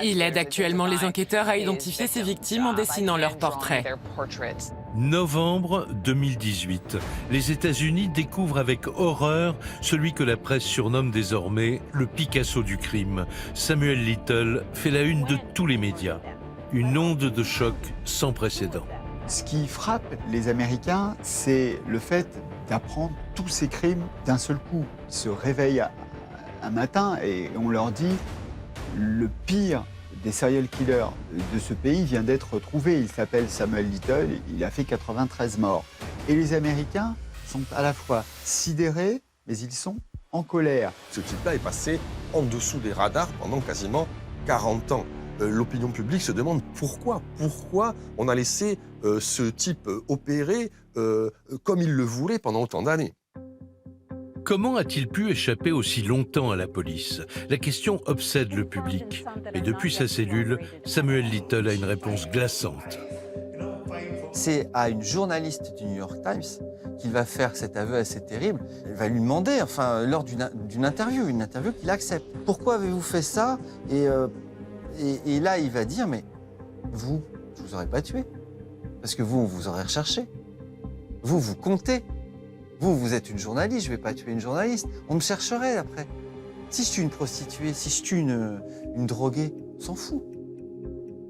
Il aide actuellement les enquêteurs à identifier ses victimes en dessinant leurs portraits. Novembre 2018, les États-Unis découvrent avec horreur celui que la presse surnomme désormais le Picasso du crime. Samuel Little fait la une de tous les médias. Une onde de choc sans précédent. Ce qui frappe les Américains, c'est le fait d'apprendre tous ces crimes d'un seul coup. Ils se réveillent un matin et on leur dit le pire des serial killers de ce pays vient d'être retrouvé. Il s'appelle Samuel Little, il a fait 93 morts. Et les Américains sont à la fois sidérés, mais ils sont en colère. Ce type-là est passé en dessous des radars pendant quasiment 40 ans. L'opinion publique se demande pourquoi on a laissé ce type opérer comme il le voulait pendant autant d'années. Comment a-t-il pu échapper aussi longtemps à la police? La question obsède le public. Et depuis sa cellule, Samuel Little a une réponse glaçante. C'est à une journaliste du New York Times qu'il va faire cet aveu assez terrible. Elle va lui demander, enfin, lors d'une interview, une interview qu'il accepte. Pourquoi avez-vous fait ça? Et là, il va dire, mais vous, je vous aurais pas tué. Parce que vous, on vous aurait recherché. Vous, vous comptez. Vous êtes une journaliste, je vais pas tuer une journaliste. On me chercherait après. Si je tue une prostituée, si je tue une droguée, on s'en fout.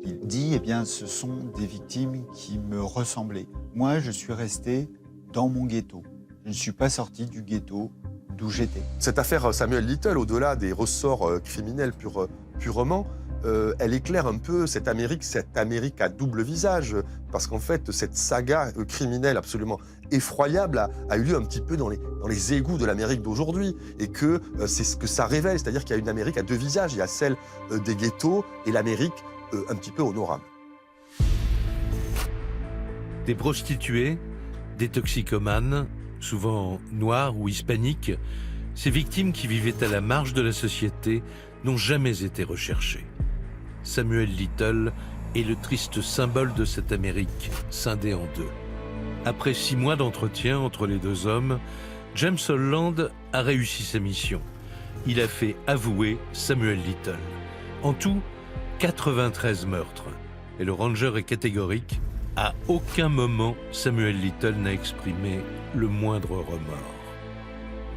Il dit, eh bien, ce sont des victimes qui me ressemblaient. Moi, je suis resté dans mon ghetto. Je ne suis pas sorti du ghetto d'où j'étais. Cette affaire Samuel Little, au-delà des ressorts criminels purement, elle éclaire un peu cette Amérique à double visage, parce qu'en fait, cette saga criminelle absolument effroyable a eu lieu un petit peu dans les égouts de l'Amérique d'aujourd'hui, et que c'est ce que ça révèle, c'est-à-dire qu'il y a une Amérique à deux visages, il y a celle des ghettos et l'Amérique un petit peu honorable. Des prostituées, des toxicomanes, souvent noirs ou hispaniques, ces victimes qui vivaient à la marge de la société n'ont jamais été recherchées. Samuel Little est le triste symbole de cette Amérique scindée en deux. Après 6 mois d'entretien entre les deux hommes, James Holland a réussi sa mission. Il a fait avouer Samuel Little. En tout, 93 meurtres. Et le ranger est catégorique. À aucun moment, Samuel Little n'a exprimé le moindre remords.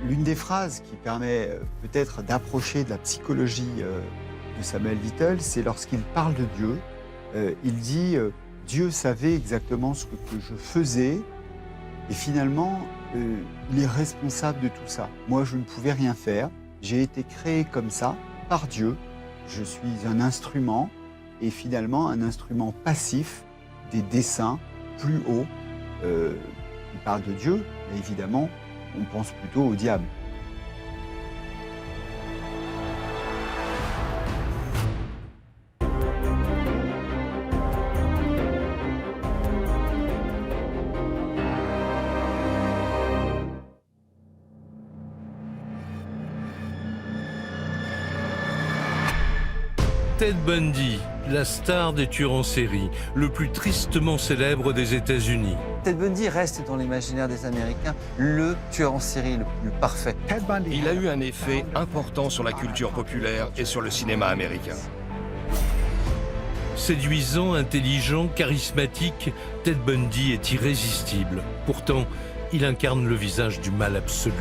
L'une des phrases qui permet peut-être d'approcher de la psychologie de Samuel Little, c'est lorsqu'il parle de Dieu. Il dit Dieu savait exactement ce que je faisais et finalement, il est responsable de tout ça. Moi, je ne pouvais rien faire. J'ai été créé comme ça par Dieu. Je suis un instrument et finalement un instrument passif des dessins plus hauts. Il parle de Dieu, mais évidemment, on pense plutôt au diable. Ted Bundy, la star des tueurs en série, le plus tristement célèbre des États-Unis. Ted Bundy reste dans l'imaginaire des Américains le tueur en série le plus parfait. Il a eu un effet important sur la culture populaire et sur le cinéma américain. Séduisant, intelligent, charismatique, Ted Bundy est irrésistible. Pourtant, il incarne le visage du mal absolu.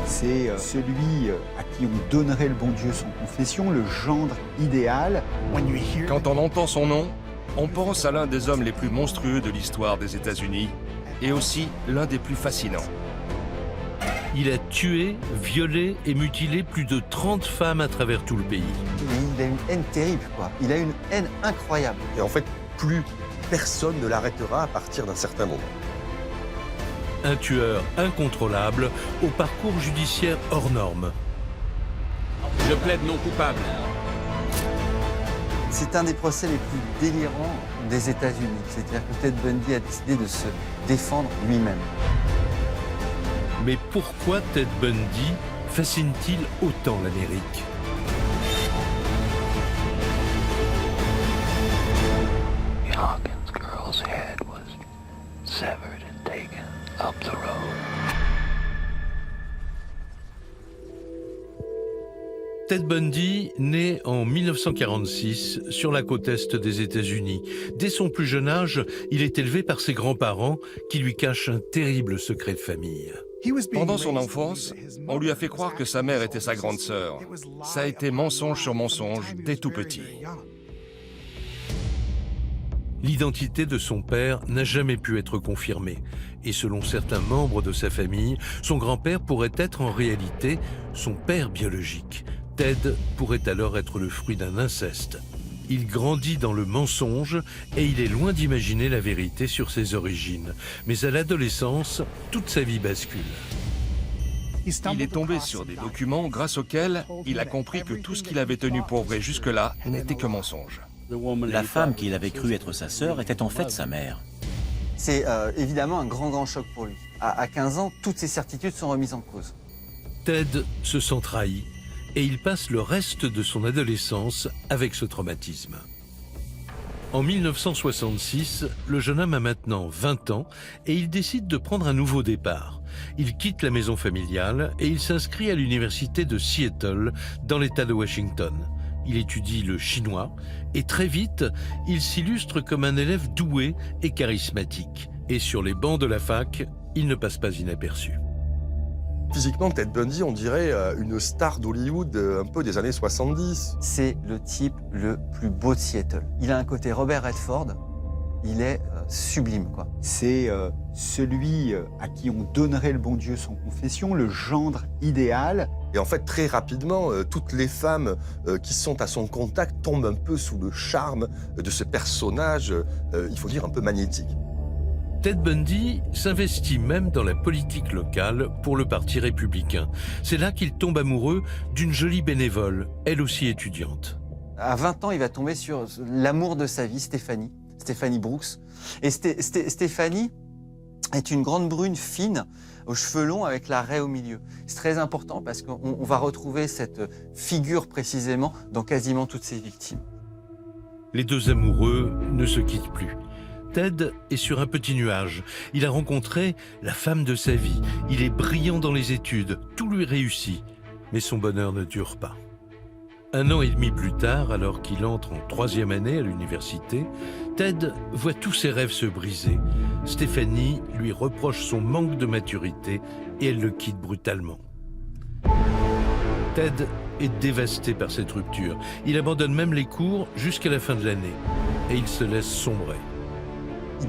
C'est celui à qui on donnerait le bon Dieu sans confession, le gendre idéal. Quand on entend son nom, on pense à l'un des hommes les plus monstrueux de l'histoire des États-Unis et aussi l'un des plus fascinants. Il a tué, violé et mutilé plus de 30 femmes à travers tout le pays. Il a une haine terrible, quoi. Il a une haine incroyable. Et en fait, plus personne ne l'arrêtera à partir d'un certain moment. Un tueur incontrôlable au parcours judiciaire hors norme. Je plaide non coupable. C'est un des procès les plus délirants des États-Unis. C'est-à-dire que Ted Bundy a décidé de se défendre lui-même. Mais pourquoi Ted Bundy fascine-t-il autant l'Amérique ? Hawkins girl's head was severed and taken up the road. Ted Bundy naît en 1946 sur la côte est des États-Unis. Dès son plus jeune âge, il est élevé par ses grands-parents qui lui cachent un terrible secret de famille. Pendant son enfance, on lui a fait croire que sa mère était sa grande sœur. Ça a été mensonge sur mensonge dès tout petit. L'identité de son père n'a jamais pu être confirmée. Et selon certains membres de sa famille, son grand-père pourrait être en réalité son père biologique. Ted pourrait alors être le fruit d'un inceste. Il grandit dans le mensonge et il est loin d'imaginer la vérité sur ses origines. Mais à l'adolescence, toute sa vie bascule. Il est tombé sur des documents grâce auxquels il a compris que tout ce qu'il avait tenu pour vrai jusque-là n'était que mensonge. La femme qu'il avait cru être sa sœur était en fait sa mère. C'est évidemment un grand choc pour lui. À 15 ans, toutes ses certitudes sont remises en cause. Ted se sent trahi et il passe le reste de son adolescence avec ce traumatisme. En 1966, le jeune homme a maintenant 20 ans et il décide de prendre un nouveau départ. Il quitte la maison familiale et il s'inscrit à l'université de Seattle dans l'État de Washington. Il étudie le chinois et très vite, il s'illustre comme un élève doué et charismatique. Et sur les bancs de la fac, il ne passe pas inaperçu. Physiquement, Ted Bundy, on dirait une star d'Hollywood un peu des années 70. C'est le type le plus beau de Seattle. Il a un côté Robert Redford, il est sublime, quoi. C'est celui à qui on donnerait le bon Dieu sans confession, le gendre idéal. Et en fait, très rapidement, toutes les femmes qui sont à son contact tombent un peu sous le charme de ce personnage, il faut dire, un peu magnétique. Ted Bundy s'investit même dans la politique locale pour le Parti républicain. C'est là qu'il tombe amoureux d'une jolie bénévole, elle aussi étudiante. À 20 ans, il va tomber sur l'amour de sa vie, Stephanie Brooks. Et Stephanie est une grande brune fine, aux cheveux longs avec la raie au milieu. C'est très important parce qu'on va retrouver cette figure précisément dans quasiment toutes ses victimes. Les deux amoureux ne se quittent plus. Ted est sur un petit nuage. Il a rencontré la femme de sa vie. Il est brillant dans les études, tout lui réussit. Mais son bonheur ne dure pas. 1 an et demi plus tard, alors qu'il entre en 3e année à l'université, Ted voit tous ses rêves se briser. Stephanie lui reproche son manque de maturité et elle le quitte brutalement. Ted est dévasté par cette rupture. Il abandonne même les cours jusqu'à la fin de l'année et il se laisse sombrer.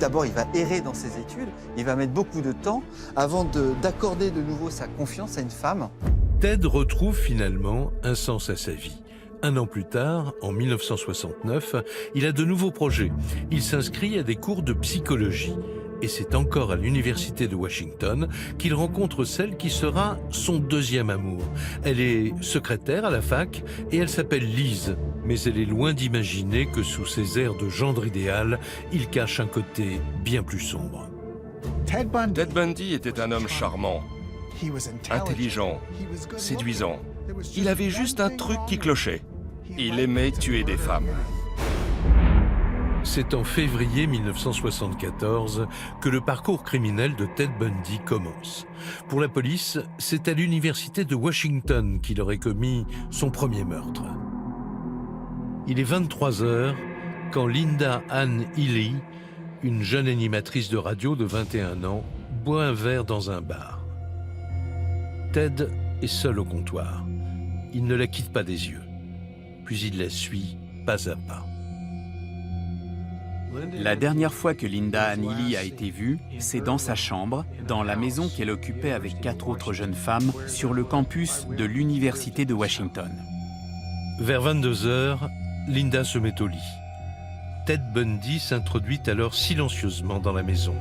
D'abord, il va errer dans ses études, il va mettre beaucoup de temps avant d'accorder de nouveau sa confiance à une femme. Ted retrouve finalement un sens à sa vie. 1 an plus tard, en 1969, il a de nouveaux projets. Il s'inscrit à des cours de psychologie. Et c'est encore à l'université de Washington qu'il rencontre celle qui sera son 2e amour. Elle est secrétaire à la fac et elle s'appelle Liz. Mais elle est loin d'imaginer que sous ses airs de gendre idéal, il cache un côté bien plus sombre. Ted Bundy était un homme charmant, intelligent, séduisant. Il avait juste un truc qui clochait. Il aimait tuer des femmes. C'est en février 1974 que le parcours criminel de Ted Bundy commence. Pour la police, c'est à l'université de Washington qu'il aurait commis son premier meurtre. Il est 23 heures quand Linda Ann Healy, une jeune animatrice de radio de 21 ans, boit un verre dans un bar. Ted est seul au comptoir. Il ne la quitte pas des yeux. Puis il la suit pas à pas. La dernière fois que Linda Ann Healy a été vue, c'est dans sa chambre, dans la maison qu'elle occupait avec 4 autres jeunes femmes sur le campus de l'Université de Washington. Vers 22 heures, Linda se met au lit. Ted Bundy s'introduit alors silencieusement dans la maison.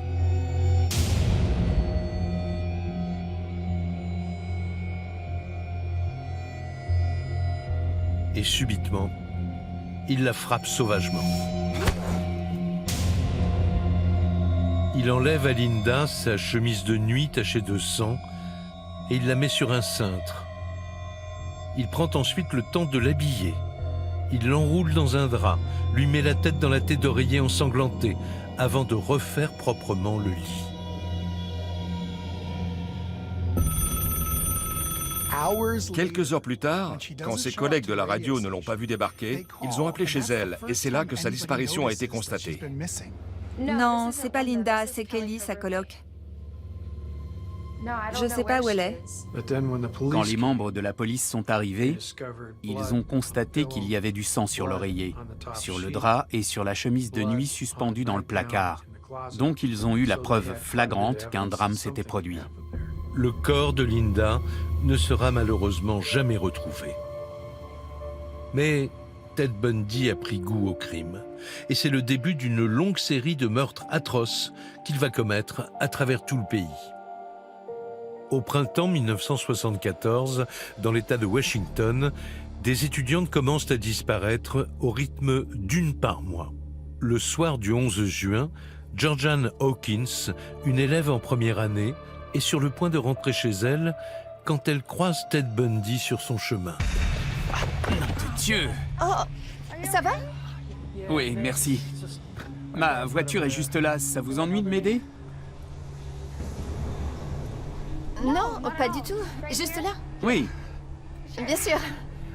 Et subitement, il la frappe sauvagement. Il enlève à Linda sa chemise de nuit tachée de sang et il la met sur un cintre. Il prend ensuite le temps de l'habiller. Il l'enroule dans un drap, lui met la tête dans la tête d'oreiller ensanglantée avant de refaire proprement le lit. Quelques heures plus tard, quand ses collègues de la radio ne l'ont pas vu débarquer, ils ont appelé chez elle et c'est là que sa disparition a été constatée. Non, c'est pas Linda, c'est Kelly, sa coloc. Je sais pas où elle est. Quand les membres de la police sont arrivés, ils ont constaté qu'il y avait du sang sur l'oreiller, sur le drap et sur la chemise de nuit suspendue dans le placard. Donc ils ont eu la preuve flagrante qu'un drame s'était produit. Le corps de Linda ne sera malheureusement jamais retrouvé. Mais Ted Bundy a pris goût au crime. Et c'est le début d'une longue série de meurtres atroces qu'il va commettre à travers tout le pays. Au printemps 1974, dans l'État de Washington, des étudiantes commencent à disparaître au rythme d'une par mois. Le soir du 11 juin, Georgianne Hawkins, une élève en première année, est sur le point de rentrer chez elle quand elle croise Ted Bundy sur son chemin. Nom de Dieu! Oh, ça va? Oui, merci. Ma voiture est juste là, ça vous ennuie de m'aider? Non, pas du tout. Juste là. Oui, Bien sûr.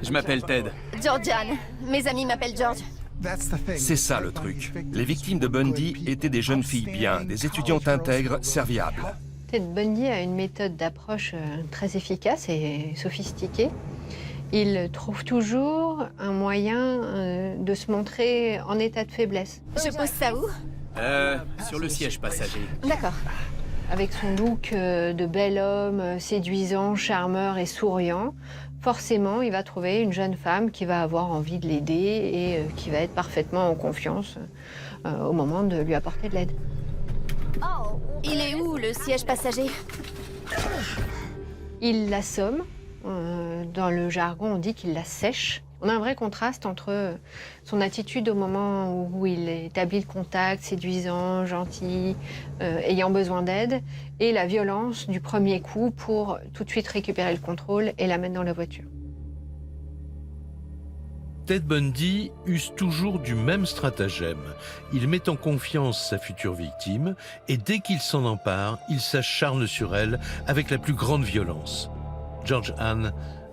je m'appelle Ted. Georgianne. Mes amis m'appellent George. C'est ça le truc. Les victimes de Bundy étaient des jeunes filles bien, des étudiantes intègres, serviables. Ted Bundy a une méthode d'approche très efficace et sophistiquée. Il trouve toujours un moyen de se montrer en état de faiblesse. Je pose ça où? Sur le siège passager. D'accord. Avec son look de bel homme, séduisant, charmeur et souriant, forcément, il va trouver une jeune femme qui va avoir envie de l'aider et qui va être parfaitement en confiance au moment de lui apporter de l'aide. Il est où, le siège passager? Il l'assomme. Dans le jargon, on dit qu'il la sèche. On a un vrai contraste entre son attitude au moment où il établit le contact, séduisant, gentil, ayant besoin d'aide, et la violence du premier coup pour tout de suite récupérer le contrôle et la mettre dans la voiture. Ted Bundy use toujours du même stratagème. Il met en confiance sa future victime et dès qu'il s'en empare, il s'acharne sur elle avec la plus grande violence. Georgianne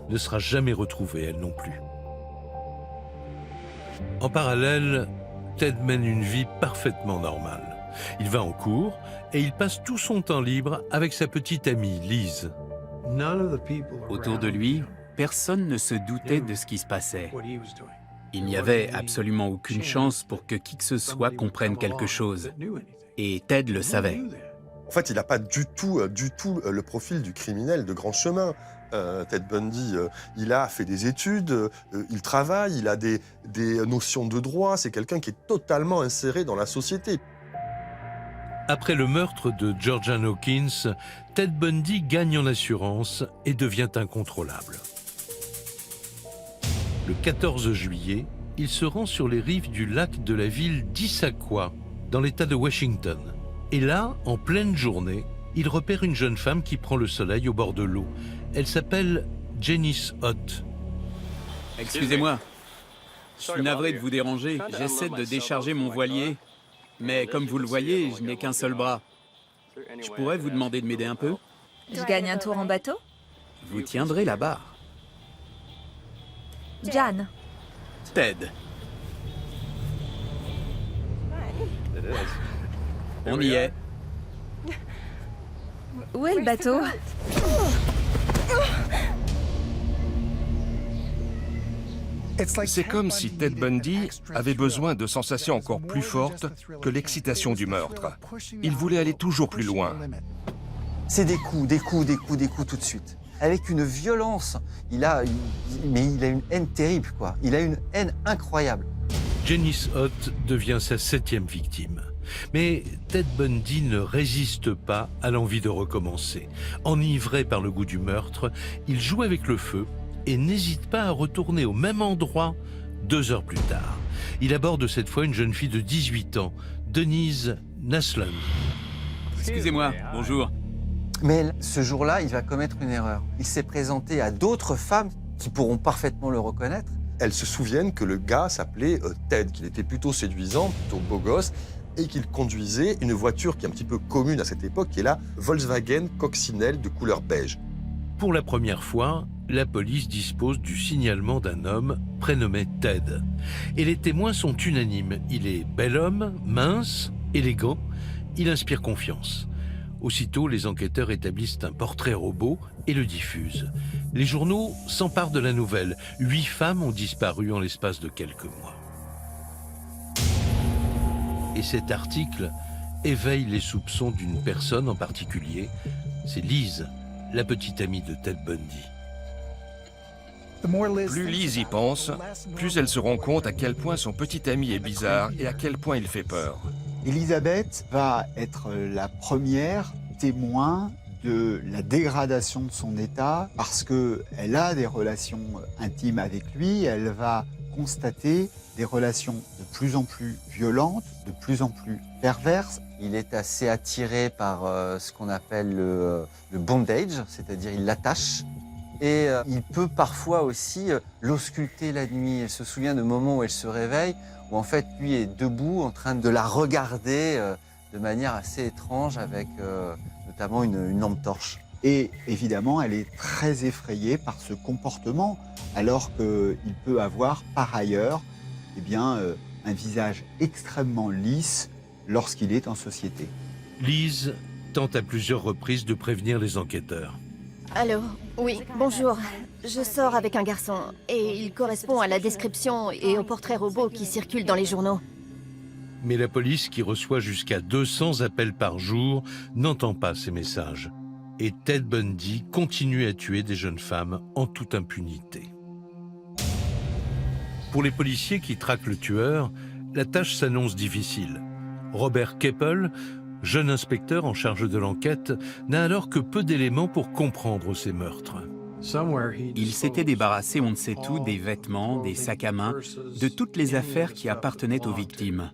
ne sera jamais retrouvée, elle non plus. En parallèle, Ted mène une vie parfaitement normale. Il va en cours et il passe tout son temps libre avec sa petite amie, Liz. Autour de lui, personne ne se doutait de ce qui se passait. Il n'y avait absolument aucune chance pour que qui que ce soit comprenne quelque chose. Et Ted le savait. En fait, il n'a pas du tout le profil du criminel de grand chemin. Ted Bundy, il a fait des études, il travaille, il a des notions de droit, c'est quelqu'un qui est totalement inséré dans la société. Après le meurtre de Georgianne Hawkins, Ted Bundy gagne en assurance et devient incontrôlable. Le 14 juillet, il se rend sur les rives du lac de la ville d'Issaquah, dans l'État de Washington. Et là, en pleine journée, il repère une jeune femme qui prend le soleil au bord de l'eau. Elle s'appelle Janice Ott. Excusez-moi, Je suis navré de vous déranger. J'essaie de décharger mon voilier. Mais comme vous le voyez, je n'ai qu'un seul bras. Je pourrais vous demander de m'aider un peu? Je gagne un tour en bateau? Vous tiendrez la barre. Jan. Ted. On y est. Où est le bateau? C'est comme si Ted Bundy avait besoin de sensations encore plus fortes que l'excitation du meurtre. Il voulait aller toujours plus loin. C'est des coups, des coups, des coups, des coups tout de suite. Avec une violence, il a une haine terrible, quoi. Il a une haine incroyable. Janice Ott devient sa 7e victime. Mais Ted Bundy ne résiste pas à l'envie de recommencer. Enivré par le goût du meurtre, il joue avec le feu et n'hésite pas à retourner au même endroit 2 heures plus tard. Il aborde cette fois une jeune fille de 18 ans, Denise Naslund. Excusez-moi, bonjour. Mais ce jour-là, il va commettre une erreur. Il s'est présenté à d'autres femmes qui pourront parfaitement le reconnaître. Elles se souviennent que le gars s'appelait Ted, qu'il était plutôt séduisant, plutôt beau gosse, et qu'il conduisait une voiture qui est un petit peu commune à cette époque, qui est la Volkswagen Coccinelle de couleur beige. Pour la première fois, la police dispose du signalement d'un homme prénommé Ted. Et les témoins sont unanimes. Il est bel homme, mince, élégant, il inspire confiance. Aussitôt, les enquêteurs établissent un portrait robot et le diffusent. Les journaux s'emparent de la nouvelle. 8 femmes ont disparu en l'espace de quelques mois. Et cet article éveille les soupçons d'une personne en particulier. C'est Liz, la petite amie de Ted Bundy. Plus Liz y pense, plus elle se rend compte à quel point son petit ami est bizarre et à quel point il fait peur. Elisabeth va être la première témoin de la dégradation de son état parce qu'elle a des relations intimes avec lui, elle va constater des relations de plus en plus violentes, de plus en plus perverses. Il est assez attiré par ce qu'on appelle le bondage, c'est-à-dire il l'attache. Et il peut parfois aussi l'ausculter la nuit. Elle se souvient de moments où elle se réveille, où en fait lui est debout en train de la regarder de manière assez étrange avec notamment une lampe torche. Et évidemment, elle est très effrayée par ce comportement, alors qu'il peut avoir par ailleurs un visage extrêmement lisse lorsqu'il est en société. Liz tente à plusieurs reprises de prévenir les enquêteurs. Allô, oui, bonjour. Je sors avec un garçon et il correspond à la description et au portrait robot qui circulent dans les journaux. Mais la police, qui reçoit jusqu'à 200 appels par jour, n'entend pas ces messages. Et Ted Bundy continue à tuer des jeunes femmes en toute impunité. Pour les policiers qui traquent le tueur, la tâche s'annonce difficile. Robert Keppel, jeune inspecteur en charge de l'enquête, n'a alors que peu d'éléments pour comprendre ces meurtres. Il s'était débarrassé, on ne sait où, des vêtements, des sacs à main, de toutes les affaires qui appartenaient aux victimes.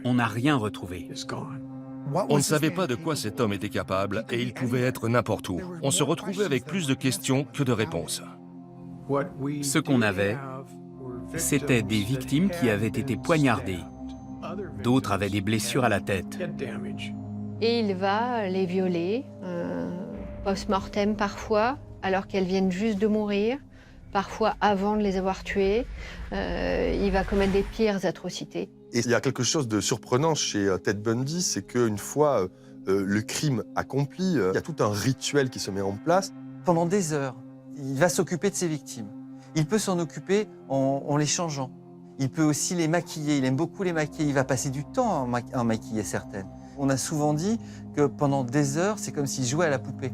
On n'a rien retrouvé. On ne savait pas de quoi cet homme était capable et il pouvait être n'importe où. On se retrouvait avec plus de questions que de réponses. Ce qu'on avait, c'était des victimes qui avaient été poignardées. D'autres avaient des blessures à la tête. Et il va les violer, post-mortem parfois, alors qu'elles viennent juste de mourir, parfois avant de les avoir tuées. Il va commettre des pires atrocités. Et il y a quelque chose de surprenant chez Ted Bundy, c'est qu'une fois le crime accompli, il y a tout un rituel qui se met en place. Pendant des heures, il va s'occuper de ses victimes. Il peut s'en occuper en les changeant. Il peut aussi les maquiller, il aime beaucoup les maquiller. Il va passer du temps à en maquiller certaines. On a souvent dit que pendant des heures, c'est comme s'il jouait à la poupée.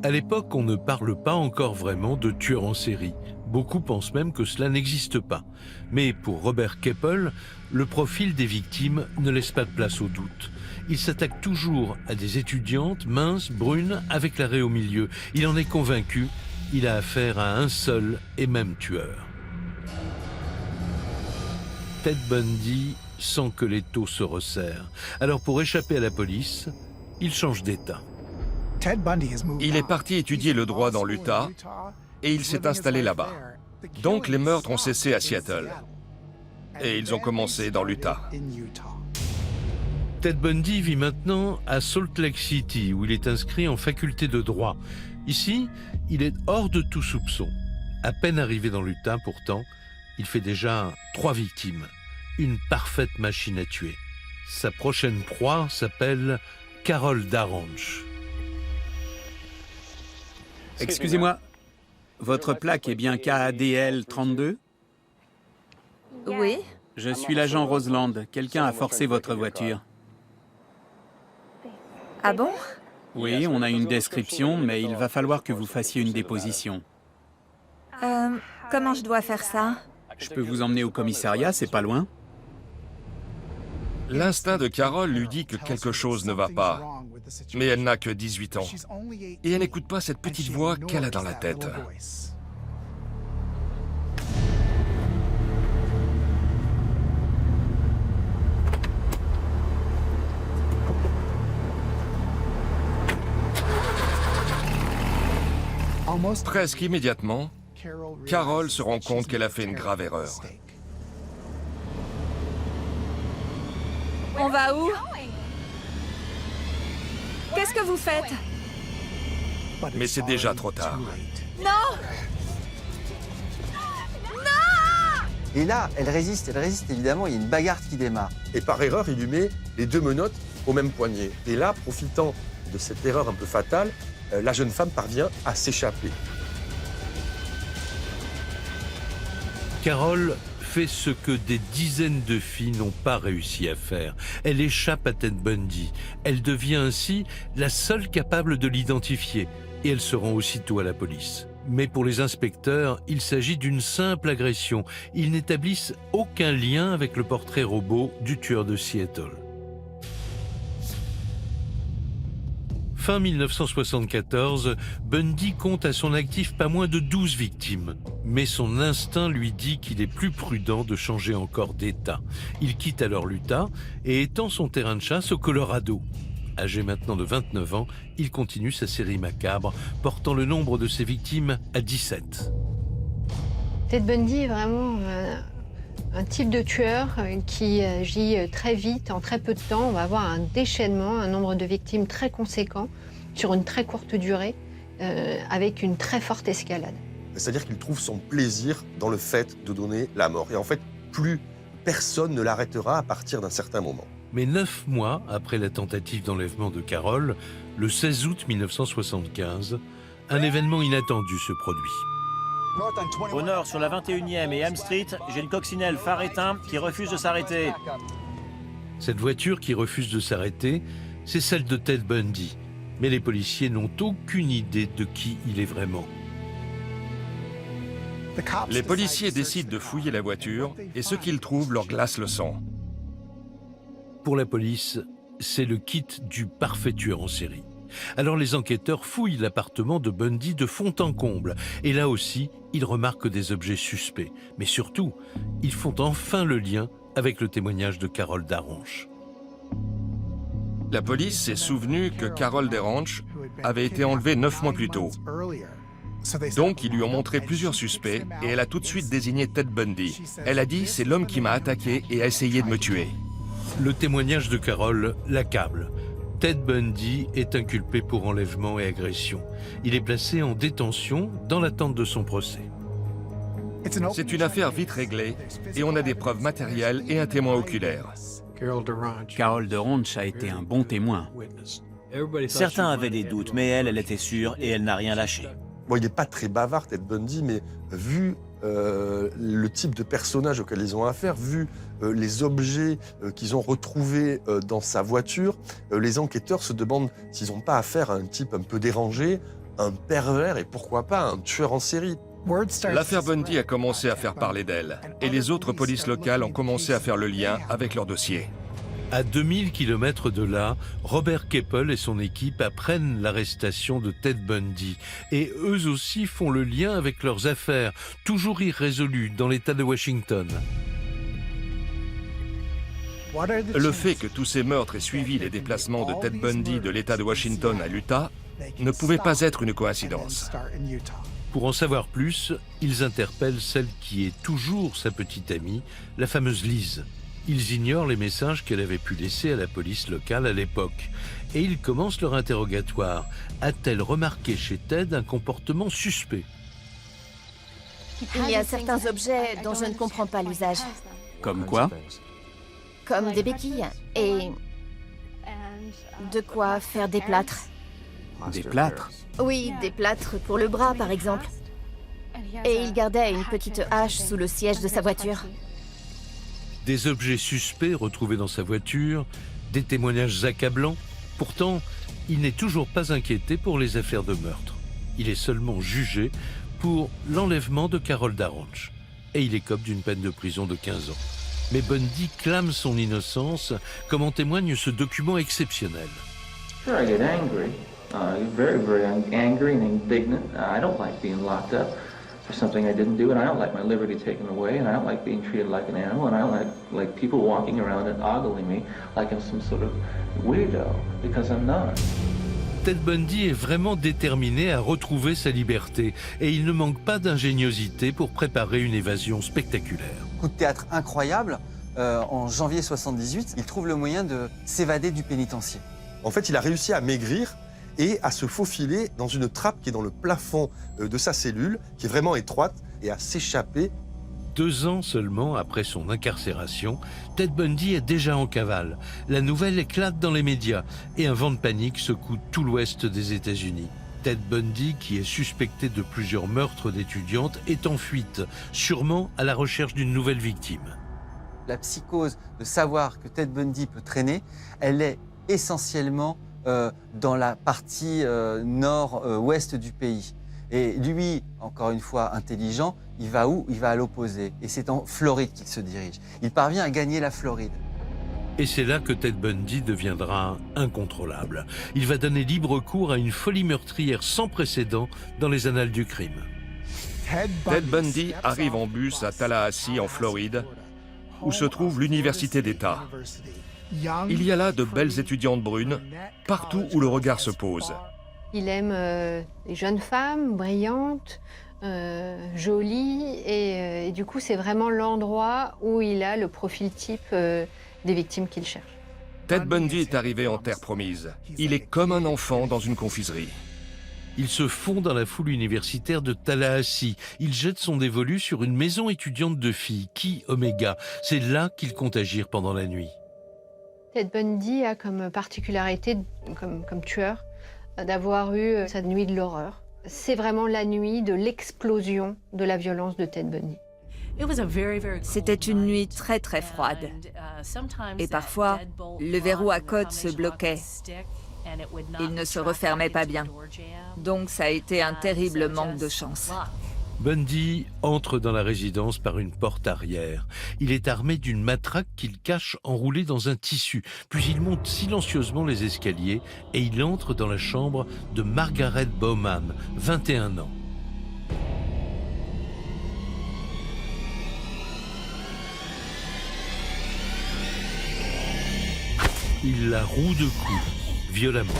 À l'époque, on ne parle pas encore vraiment de tueur en série. Beaucoup pensent même que cela n'existe pas. Mais pour Robert Keppel, le profil des victimes ne laisse pas de place au doute. Il s'attaque toujours à des étudiantes minces, brunes, avec la raie au milieu. Il en est convaincu, il a affaire à un seul et même tueur. Ted Bundy sent que l'étau se resserre. Alors pour échapper à la police, il change d'état. Il est parti étudier le droit dans l'Utah et il s'est installé là-bas. Donc les meurtres ont cessé à Seattle. et ils ont commencé dans l'Utah. Ted Bundy vit maintenant à Salt Lake City, où il est inscrit en faculté de droit. Ici, il est hors de tout soupçon. À peine arrivé dans l'Utah, pourtant, il fait déjà 3 victimes. Une parfaite machine à tuer. Sa prochaine proie s'appelle Carol Daranch. Excusez-moi, votre plaque est bien KADL 32 ? Oui. Je suis l'agent Roseland. Quelqu'un a forcé votre voiture. Ah bon? Oui, on a une description, mais il va falloir que vous fassiez une déposition. Comment je dois faire ça? Je peux vous emmener au commissariat, c'est pas loin. L'instinct de Carol lui dit que quelque chose ne va pas, mais elle n'a que 18 ans. Et elle n'écoute pas cette petite voix qu'elle a dans la tête. Presque immédiatement, Carol se rend compte qu'elle a fait une grave erreur. On va où? Qu'est-ce que vous faites? Mais c'est déjà trop tard. Non! Et là, elle résiste, évidemment, il y a une bagarre qui démarre. Et par erreur, il lui met les 2 menottes au même poignet. Et là, profitant de cette erreur un peu fatale, la jeune femme parvient à s'échapper. Carol fait ce que des dizaines de filles n'ont pas réussi à faire. Elle échappe à Ted Bundy. Elle devient ainsi la seule capable de l'identifier. Et elle se rend aussitôt à la police. Mais pour les inspecteurs, il s'agit d'une simple agression. Ils n'établissent aucun lien avec le portrait robot du tueur de Seattle. Fin 1974, Bundy compte à son actif pas moins de 12 victimes. Mais son instinct lui dit qu'il est plus prudent de changer encore d'état. Il quitte alors l'Utah et étend son terrain de chasse au Colorado. Âgé maintenant de 29 ans, il continue sa série macabre, portant le nombre de ses victimes à 17. Ted Bundy est vraiment un type de tueur qui agit très vite, en très peu de temps. On va avoir un déchaînement, un nombre de victimes très conséquent sur une très courte durée, avec une très forte escalade. C'est-à-dire qu'il trouve son plaisir dans le fait de donner la mort. Et en fait, plus personne ne l'arrêtera à partir d'un certain moment. Mais 9 mois après la tentative d'enlèvement de Carol, le 16 août 1975, un événement inattendu se produit. Au nord, sur la 21e et Elm Street, j'ai une coccinelle phare éteint qui refuse de s'arrêter. Cette voiture qui refuse de s'arrêter, c'est celle de Ted Bundy. Mais les policiers n'ont aucune idée de qui il est vraiment. Les policiers décident de fouiller la voiture et ce qu'ils trouvent leur glace le sang. Pour la police, c'est le kit du parfait tueur en série. Alors les enquêteurs fouillent l'appartement de Bundy de fond en comble. Et là aussi, ils remarquent des objets suspects. Mais surtout, ils font enfin le lien avec le témoignage de Carol Daranch. La police s'est souvenue que Carol Daranch avait été enlevée 9 mois plus tôt. Donc, ils lui ont montré plusieurs suspects et elle a tout de suite désigné Ted Bundy. Elle a dit « c'est l'homme qui m'a attaqué et a essayé de me tuer ». Le témoignage de Carol l'accable. Ted Bundy est inculpé pour enlèvement et agression. Il est placé en détention dans l'attente de son procès. C'est une affaire vite réglée et on a des preuves matérielles et un témoin oculaire. Carol Daranch a été un bon témoin. Certains avaient des doutes, mais elle était sûre et elle n'a rien lâché. Bon, il n'est pas très bavard, Ted Bundy, mais vu le type de personnage auquel ils ont affaire, vu les objets qu'ils ont retrouvés dans sa voiture, les enquêteurs se demandent s'ils n'ont pas affaire à un type un peu dérangé, un pervers et pourquoi pas un tueur en série. L'affaire Bundy a commencé à faire parler d'elle et les autres polices locales ont commencé à faire le lien avec leur dossier. À 2000 km de là, Robert Keppel et son équipe apprennent l'arrestation de Ted Bundy. Et eux aussi font le lien avec leurs affaires, toujours irrésolues dans l'État de Washington. Le fait que tous ces meurtres aient suivi les déplacements de Ted Bundy de l'État de Washington à l'Utah ne pouvait pas être une coïncidence. Pour en savoir plus, ils interpellent celle qui est toujours sa petite amie, la fameuse Liz. Ils ignorent les messages qu'elle avait pu laisser à la police locale à l'époque. Et ils commencent leur interrogatoire. A-t-elle remarqué chez Ted un comportement suspect? Il y a certains objets dont je ne comprends pas l'usage. Comme quoi? Comme des béquilles et de quoi faire des plâtres. Des plâtres? Oui, des plâtres pour le bras par exemple. Et il gardait une petite hache sous le siège de sa voiture. Des objets suspects retrouvés dans sa voiture, des témoignages accablants. Pourtant, il n'est toujours pas inquiété pour les affaires de meurtre. Il est seulement jugé pour l'enlèvement de Carol Daranch. Et il écope d'une peine de prison de 15 ans. Mais Bundy clame son innocence, comme en témoigne ce document exceptionnel. Sure, I get angry. Very, very angry and indignant. I don't like being locked up for something I didn't do, and I don't like my liberty taken away, and I don't like being treated like an animal, and I don't like people walking around and ogling me like I'm some sort of weirdo, because I'm not. Ted Bundy est vraiment déterminé à retrouver sa liberté et il ne manque pas d'ingéniosité pour préparer une évasion spectaculaire. Coup de théâtre incroyable, en janvier 78, il trouve le moyen de s'évader du pénitencier. En fait, il a réussi à maigrir et à se faufiler dans une trappe qui est dans le plafond de sa cellule, qui est vraiment étroite, et à s'échapper. 2 ans seulement après son incarcération, Ted Bundy est déjà en cavale. La nouvelle éclate dans les médias et un vent de panique secoue tout l'ouest des États-Unis. Ted Bundy, qui est suspecté de plusieurs meurtres d'étudiantes, est en fuite, sûrement à la recherche d'une nouvelle victime. La psychose de savoir que Ted Bundy peut traîner, elle est essentiellement dans la partie nord-ouest du pays. Et lui, encore une fois intelligent, il va où? Il va à l'opposé. Et c'est en Floride qu'il se dirige. Il parvient à gagner la Floride. Et c'est là que Ted Bundy deviendra incontrôlable. Il va donner libre cours à une folie meurtrière sans précédent dans les annales du crime. Ted Bundy arrive en bus à Tallahassee, en Floride, où se trouve l'université d'État. Il y a là de belles étudiantes brunes, partout où le regard se pose. Il aime les jeunes femmes brillantes, jolies, et du coup, c'est vraiment l'endroit où il a le profil type des victimes qu'il cherche. Ted Bundy est arrivé en terre promise. Il est comme un enfant dans une confiserie. Il se fond dans la foule universitaire de Tallahassee. Il jette son dévolu sur une maison étudiante de filles, Chi Omega. C'est là qu'il compte agir pendant la nuit. Ted Bundy a comme particularité, comme tueur, d'avoir eu sa nuit de l'horreur. C'est vraiment la nuit de l'explosion de la violence de Ted Bundy. C'était une nuit très très froide. Et parfois, le verrou à côte se bloquait. Il ne se refermait pas bien. Donc ça a été un terrible manque de chance. Bundy entre dans la résidence par une porte arrière. Il est armé d'une matraque qu'il cache enroulée dans un tissu. Puis il monte silencieusement les escaliers et il entre dans la chambre de Margaret Bowman, 21 ans. Il la roue de coups, violemment.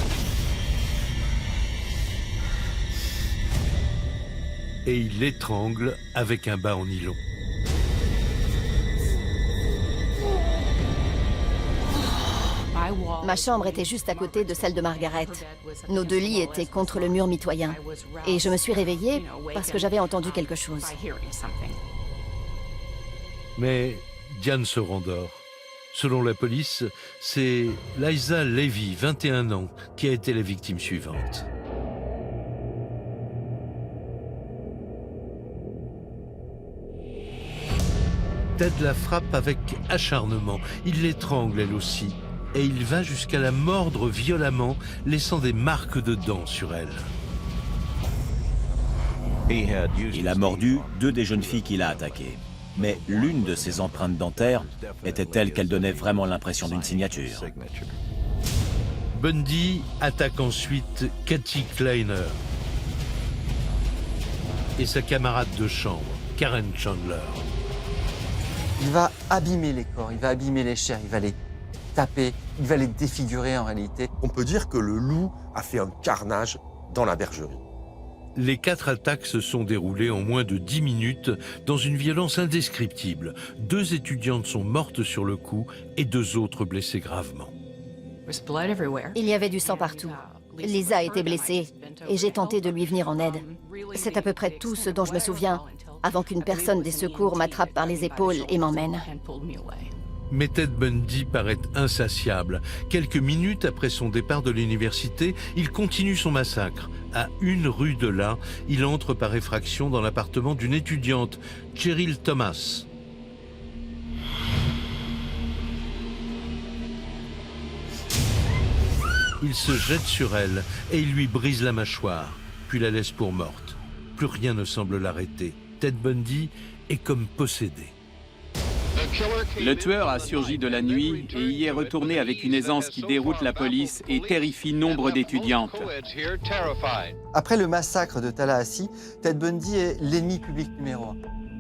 Et il l'étrangle avec un bas en nylon. Ma chambre était juste à côté de celle de Margaret. Nos 2 lits étaient contre le mur mitoyen. Et je me suis réveillée parce que j'avais entendu quelque chose. Mais Diane se rendort. Selon la police, c'est Liza Levy, 21 ans, qui a été la victime suivante. Ted la frappe avec acharnement. Il l'étrangle elle aussi. Et il va jusqu'à la mordre violemment, laissant des marques de dents sur elle. Il a mordu 2 des jeunes filles qu'il a attaquées. Mais l'une de ses empreintes dentaires était telle qu'elle donnait vraiment l'impression d'une signature. Bundy attaque ensuite Kathy Kleiner et sa camarade de chambre, Karen Chandler. Il va abîmer les corps, il va abîmer les chairs, il va les taper, il va les défigurer en réalité. On peut dire que le loup a fait un carnage dans la bergerie. Les 4 attaques se sont déroulées en moins de 10 minutes dans une violence indescriptible. 2 étudiantes sont mortes sur le coup et 2 autres blessées gravement. Il y avait du sang partout. Lisa était blessée et j'ai tenté de lui venir en aide. C'est à peu près tout ce dont je me souviens avant qu'une personne des secours m'attrape par les épaules et m'emmène. Mais Ted Bundy paraît insatiable. Quelques minutes après son départ de l'université, il continue son massacre. À 1 rue de là, il entre par effraction dans l'appartement d'une étudiante, Cheryl Thomas. Il se jette sur elle et il lui brise la mâchoire, puis la laisse pour morte. Plus rien ne semble l'arrêter. Ted Bundy est comme possédé. Le tueur a surgi de la nuit et y est retourné avec une aisance qui déroute la police et terrifie nombre d'étudiantes. Après le massacre de Tallahassee, Ted Bundy est l'ennemi public numéro 1.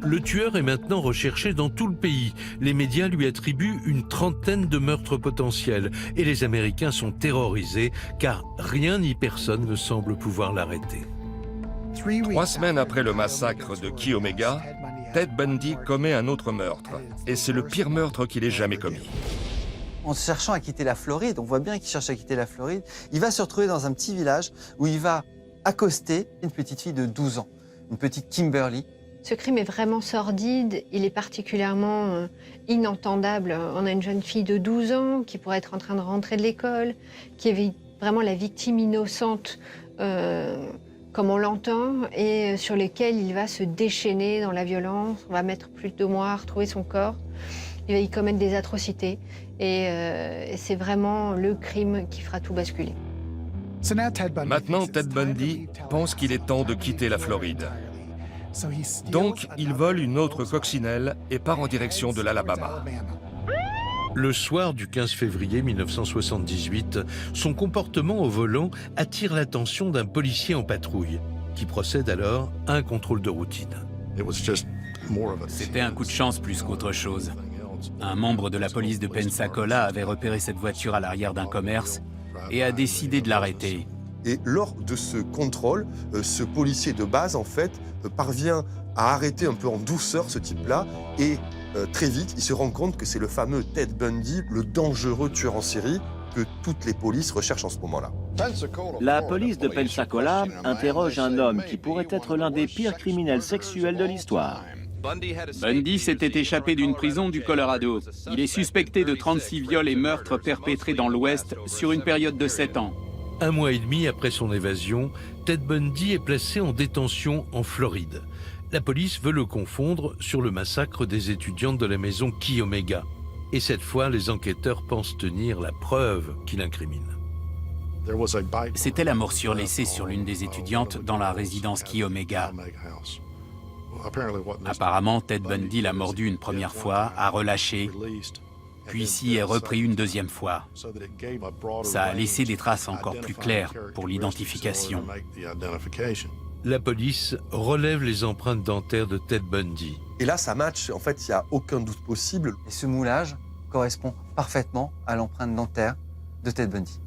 Le tueur est maintenant recherché dans tout le pays. Les médias lui attribuent une 30aine de meurtres potentiels et les Américains sont terrorisés car rien ni personne ne semble pouvoir l'arrêter. 3 semaines après le massacre de Chi Omega, Ted Bundy commet un autre meurtre. Et c'est le pire meurtre qu'il ait jamais commis. En cherchant à quitter la Floride, on voit bien qu'il cherche à quitter la Floride, il va se retrouver dans un petit village où il va accoster une petite fille de 12 ans, une petite Kimberly. Ce crime est vraiment sordide, il est particulièrement inentendable. On a une jeune fille de 12 ans qui pourrait être en train de rentrer de l'école, qui est vraiment la victime innocente comme on l'entend, et sur lequel il va se déchaîner dans la violence. On va mettre plus de mois à retrouver son corps. Il va y commettre des atrocités, et c'est vraiment le crime qui fera tout basculer. Maintenant, Ted Bundy pense qu'il est temps de quitter la Floride. Donc, il vole une autre coccinelle et part en direction de l'Alabama. Le soir du 15 février 1978, son comportement au volant attire l'attention d'un policier en patrouille, qui procède alors à un contrôle de routine. C'était un coup de chance plus qu'autre chose. Un membre de la police de Pensacola avait repéré cette voiture à l'arrière d'un commerce et a décidé de l'arrêter. Et lors de ce contrôle, ce policier de base, en fait, parvient à arrêter un peu en douceur ce type-là et très vite, il se rend compte que c'est le fameux Ted Bundy, le dangereux tueur en série que toutes les polices recherchent en ce moment-là. La police de Pensacola interroge un homme qui pourrait être l'un des pires criminels sexuels de l'histoire. Bundy s'était échappé d'une prison du Colorado. Il est suspecté de 36 viols et meurtres perpétrés dans l'Ouest sur une période de 7 ans. 1 mois et demi après son évasion, Ted Bundy est placé en détention en Floride. La police veut le confondre sur le massacre des étudiantes de la maison Chi Omega. Et cette fois, les enquêteurs pensent tenir la preuve qui l'incrimine. C'était la morsure laissée sur l'une des étudiantes dans la résidence Chi Omega. Apparemment, Ted Bundy l'a mordu une première fois, a relâché, puis s'y est repris une deuxième fois. Ça a laissé des traces encore plus claires pour l'identification. La police relève les empreintes dentaires de Ted Bundy. Et là, ça match. En fait, il n'y a aucun doute possible. Et ce moulage correspond parfaitement à l'empreinte dentaire de Ted Bundy.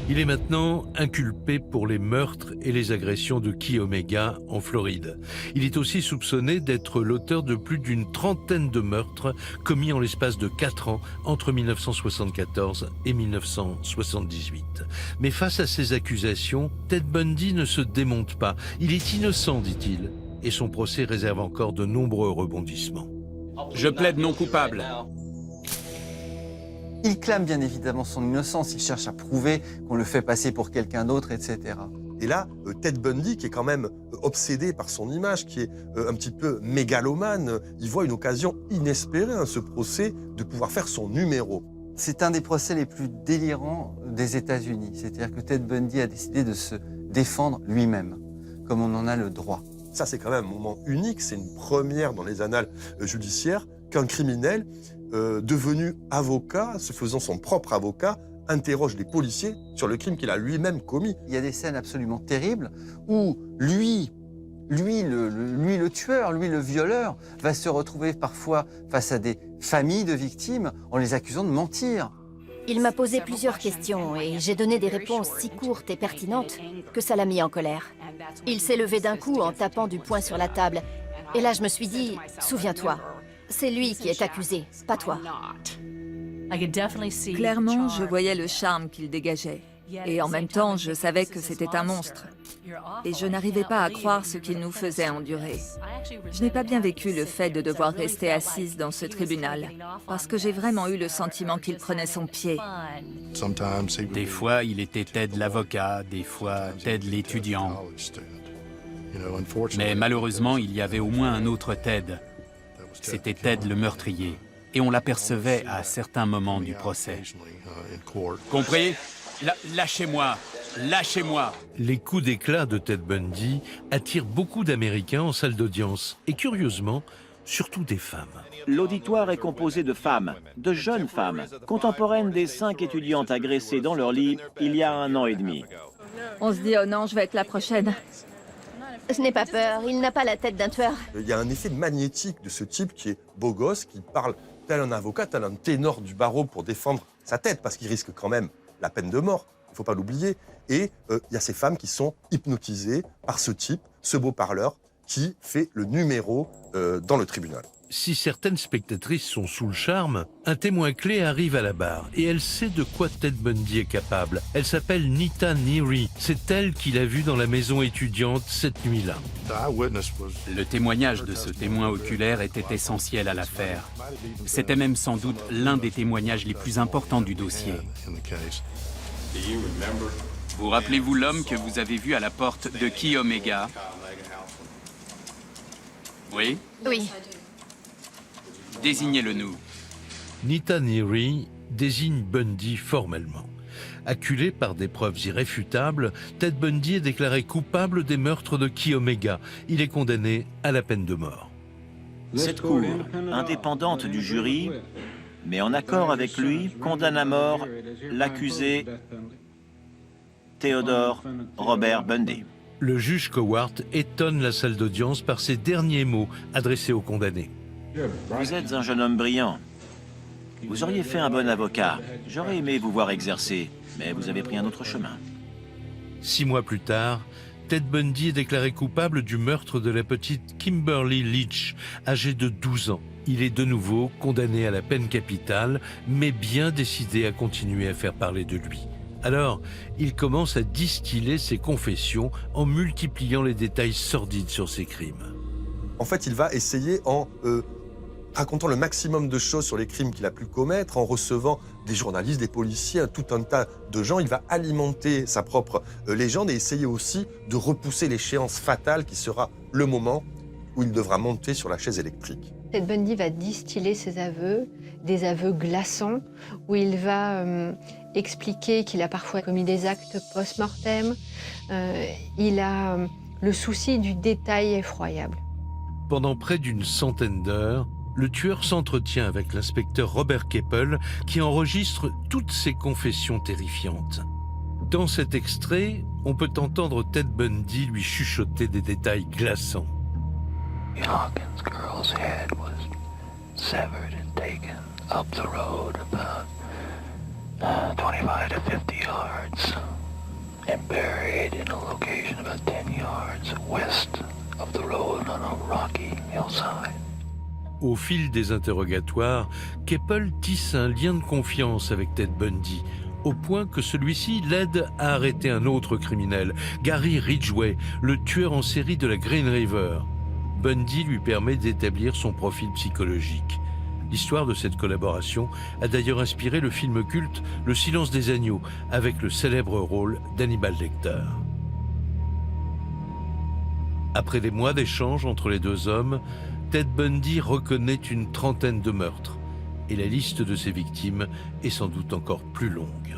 Il est maintenant inculpé pour les meurtres et les agressions de Chi Omega en Floride. Il est aussi soupçonné d'être l'auteur de plus d'une 30aine de meurtres commis en l'espace de 4 ans entre 1974 et 1978. Mais face à ces accusations, Ted Bundy ne se démonte pas. Il est innocent, dit-il, et son procès réserve encore de nombreux rebondissements. Je plaide non coupable. Il clame bien évidemment son innocence, il cherche à prouver qu'on le fait passer pour quelqu'un d'autre, etc. Et là, Ted Bundy, qui est quand même obsédé par son image, qui est un petit peu mégalomane, il voit une occasion inespérée à ce procès de pouvoir faire son numéro. C'est un des procès les plus délirants des États-Unis. C'est-à-dire que Ted Bundy a décidé de se défendre lui-même, comme on en a le droit. Ça, c'est quand même un moment unique, c'est une première dans les annales judiciaires qu'un criminel devenu avocat, se faisant son propre avocat, interroge les policiers sur le crime qu'il a lui-même commis. Il y a des scènes absolument terribles où lui le tueur, lui le violeur, va se retrouver parfois face à des familles de victimes en les accusant de mentir. Il m'a posé plusieurs questions et j'ai donné des réponses si courtes et pertinentes que ça l'a mis en colère. Il s'est levé d'un coup en tapant du poing sur la table. Et là, je me suis dit, souviens-toi, c'est lui qui est accusé, pas toi. Clairement, je voyais le charme qu'il dégageait. Et en même temps, je savais que c'était un monstre. Et je n'arrivais pas à croire ce qu'il nous faisait endurer. Je n'ai pas bien vécu le fait de devoir rester assise dans ce tribunal, parce que j'ai vraiment eu le sentiment qu'il prenait son pied. Des fois, il était Ted l'avocat, des fois Ted l'étudiant. Mais malheureusement, il y avait au moins un autre Ted. C'était Ted le meurtrier. Et on l'apercevait à certains moments du procès. Compris ? Lâchez-moi! Lâchez-moi! Les coups d'éclat de Ted Bundy attirent beaucoup d'Américains en salle d'audience. Et curieusement, surtout des femmes. L'auditoire est composé de femmes, de jeunes femmes, contemporaines des 5 étudiantes agressées dans leur lit il y a 1 an et demi. On se dit, oh non, je vais être la prochaine. Je n'ai pas peur, il n'a pas la tête d'un tueur. Il y a un effet magnétique de ce type qui est beau gosse, qui parle tel un avocat, tel un ténor du barreau pour défendre sa tête, parce qu'il risque quand même la peine de mort, il ne faut pas l'oublier. Et il y a ces femmes qui sont hypnotisées par ce type, ce beau parleur, qui fait le numéro dans le tribunal. Si certaines spectatrices sont sous le charme, un témoin clé arrive à la barre et elle sait de quoi Ted Bundy est capable. Elle s'appelle Nita Neary. C'est elle qui l'a vu dans la maison étudiante cette nuit-là. Le témoignage de ce témoin oculaire était essentiel à l'affaire. C'était même sans doute l'un des témoignages les plus importants du dossier. Vous rappelez-vous l'homme que vous avez vu à la porte de Chi Omega? Oui? Oui. Désignez-le nous. Nita Neary désigne Bundy formellement. Acculé par des preuves irréfutables, Ted Bundy est déclaré coupable des meurtres de Chi Omega. Il est condamné à la peine de mort. Cette cour, indépendante du jury, mais en accord avec lui, condamne à mort l'accusé Theodore Robert Bundy. Le juge Cowart étonne la salle d'audience par ses derniers mots adressés au condamné. Vous êtes un jeune homme brillant. Vous auriez fait un bon avocat. J'aurais aimé vous voir exercer, mais vous avez pris un autre chemin. 6 mois plus tard, Ted Bundy est déclaré coupable du meurtre de la petite Kimberly Leach, âgée de 12 ans. Il est de nouveau condamné à la peine capitale, mais bien décidé à continuer à faire parler de lui. Alors, il commence à distiller ses confessions en multipliant les détails sordides sur ses crimes. En fait, il va essayer en racontant le maximum de choses sur les crimes qu'il a pu commettre, en recevant des journalistes, des policiers, tout un tas de gens. Il va alimenter sa propre légende et essayer aussi de repousser l'échéance fatale qui sera le moment où il devra monter sur la chaise électrique. Ted Bundy va distiller ses aveux, des aveux glaçants, où il va expliquer qu'il a parfois commis des actes post-mortem. Il a le souci du détail effroyable. Pendant près d'une centaine d'heures, le tueur s'entretient avec l'inspecteur Robert Keppel qui enregistre toutes ses confessions terrifiantes. Dans cet extrait, on peut entendre Ted Bundy lui chuchoter des détails glaçants. Hawkins' girl's head was severed and taken up the road about 25 to 50 yards and buried in a location about 10 yards west of the road on a rocky hillside. Au fil des interrogatoires, Keppel tisse un lien de confiance avec Ted Bundy, au point que celui-ci l'aide à arrêter un autre criminel, Gary Ridgway, le tueur en série de la Green River. Bundy lui permet d'établir son profil psychologique. L'histoire de cette collaboration a d'ailleurs inspiré le film culte Le silence des agneaux, avec le célèbre rôle d'Hannibal Lecter. Après des mois d'échanges entre les deux hommes, Ted Bundy reconnaît une trentaine de meurtres, et la liste de ses victimes est sans doute encore plus longue.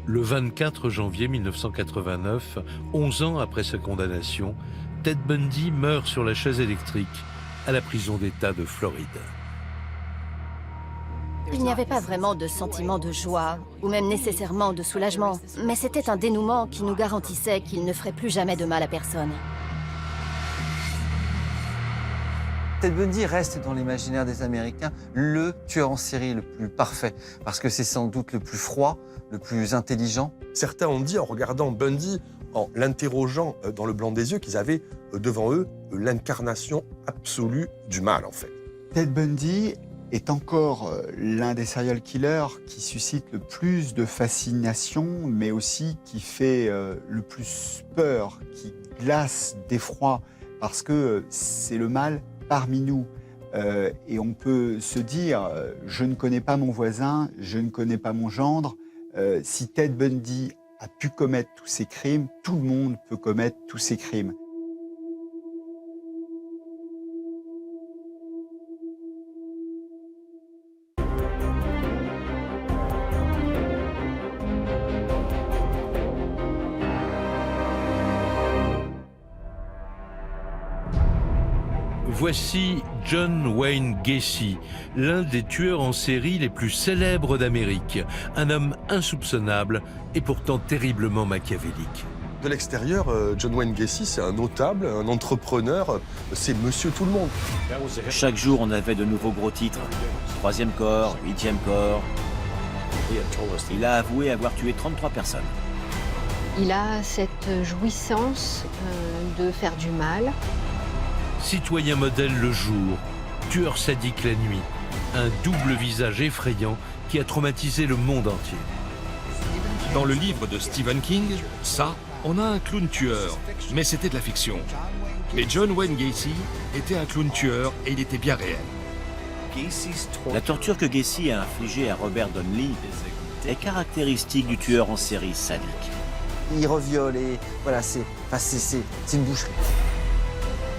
Le 24 janvier 1989, 11 ans après sa condamnation, Ted Bundy meurt sur la chaise électrique à la prison d'État de Floride. Il n'y avait pas vraiment de sentiment de joie, ou même nécessairement de soulagement, mais c'était un dénouement qui nous garantissait qu'il ne ferait plus jamais de mal à personne. Ted Bundy reste dans l'imaginaire des Américains le tueur en série le plus parfait, parce que c'est sans doute le plus froid, le plus intelligent. Certains ont dit, en regardant Bundy, en l'interrogeant dans le blanc des yeux, qu'ils avaient devant eux l'incarnation absolue du mal, en fait. Ted Bundy est encore l'un des serial killers qui suscite le plus de fascination, mais aussi qui fait le plus peur, qui glace d'effroi, parce que c'est le mal parmi nous. Et on peut se dire, je ne connais pas mon voisin, je ne connais pas mon gendre. Si Ted Bundy a pu commettre tous ces crimes, tout le monde peut commettre tous ces crimes. Voici John Wayne Gacy, l'un des tueurs en série les plus célèbres d'Amérique. Un homme insoupçonnable et pourtant terriblement machiavélique. De l'extérieur, John Wayne Gacy, c'est un notable, un entrepreneur, c'est monsieur tout le monde. Chaque jour, on avait de nouveaux gros titres. 3e corps, 8e corps. Il a avoué avoir tué 33 personnes. Il a cette jouissance de faire du mal. Citoyen modèle le jour, tueur sadique la nuit. Un double visage effrayant qui a traumatisé le monde entier. Dans le livre de Stephen King, ça, on a un clown tueur, mais c'était de la fiction. Mais John Wayne Gacy était un clown tueur et il était bien réel. La torture que Gacy a infligée à Robert Donnelly est caractéristique du tueur en série sadique. Il reviole et voilà, c'est une boucherie.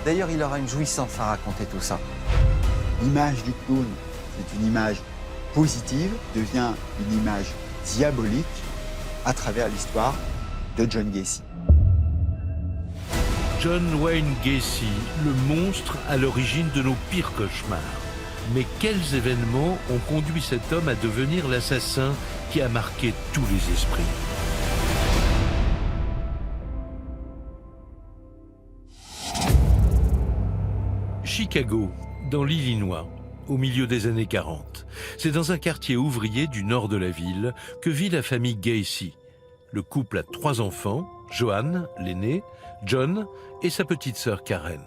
D'ailleurs, il aura une jouissance à raconter tout ça. L'image du clown, c'est une image positive, devient une image diabolique à travers l'histoire de John Gacy. John Wayne Gacy, le monstre à l'origine de nos pires cauchemars. Mais quels événements ont conduit cet homme à devenir l'assassin qui a marqué tous les esprits ? Chicago, dans l'Illinois, au milieu des années 40. C'est dans un quartier ouvrier du nord de la ville que vit la famille Gacy. Le couple a 3 enfants, Joanne, l'aîné, John et sa petite sœur Karen.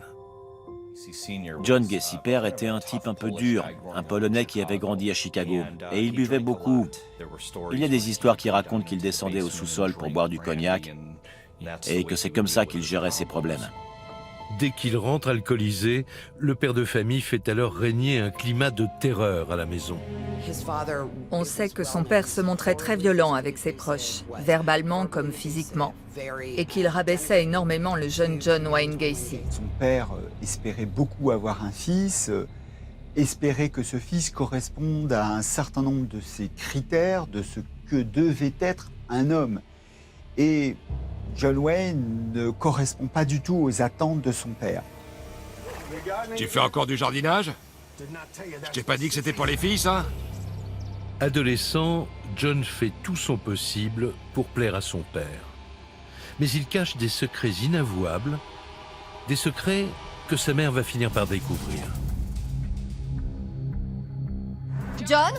John Gacy père était un type un peu dur, un Polonais qui avait grandi à Chicago, et il buvait beaucoup. Il y a des histoires qui racontent qu'il descendait au sous-sol pour boire du cognac, et que c'est comme ça qu'il gérait ses problèmes. Dès qu'il rentre alcoolisé, le père de famille fait alors régner un climat de terreur à la maison. On sait que son père se montrait très violent avec ses proches, verbalement comme physiquement, et qu'il rabaissait énormément le jeune John Wayne Gacy. Son père espérait beaucoup avoir un fils, espérait que ce fils corresponde à un certain nombre de ses critères, de ce que devait être un homme. Et John Wayne ne correspond pas du tout aux attentes de son père. Tu fais encore du jardinage? Je t'ai pas dit que c'était pour les filles, ça? Adolescent, John fait tout son possible pour plaire à son père. Mais il cache des secrets inavouables, des secrets que sa mère va finir par découvrir. John?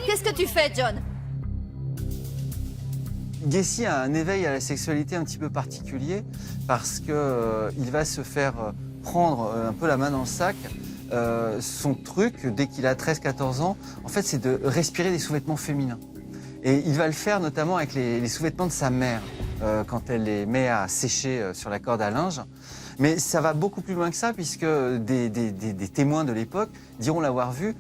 Qu'est-ce que tu fais, John? Gacy a un éveil à la sexualité un petit peu particulier parce que il va se faire prendre un peu la main dans le sac. Son truc, dès qu'il a 13-14 ans, en fait, c'est de respirer des sous-vêtements féminins. Et il va le faire notamment avec les sous-vêtements de sa mère, quand elle les met à sécher sur la corde à linge. Mais ça va beaucoup plus loin que ça, puisque des témoins de l'époque diront l'avoir vu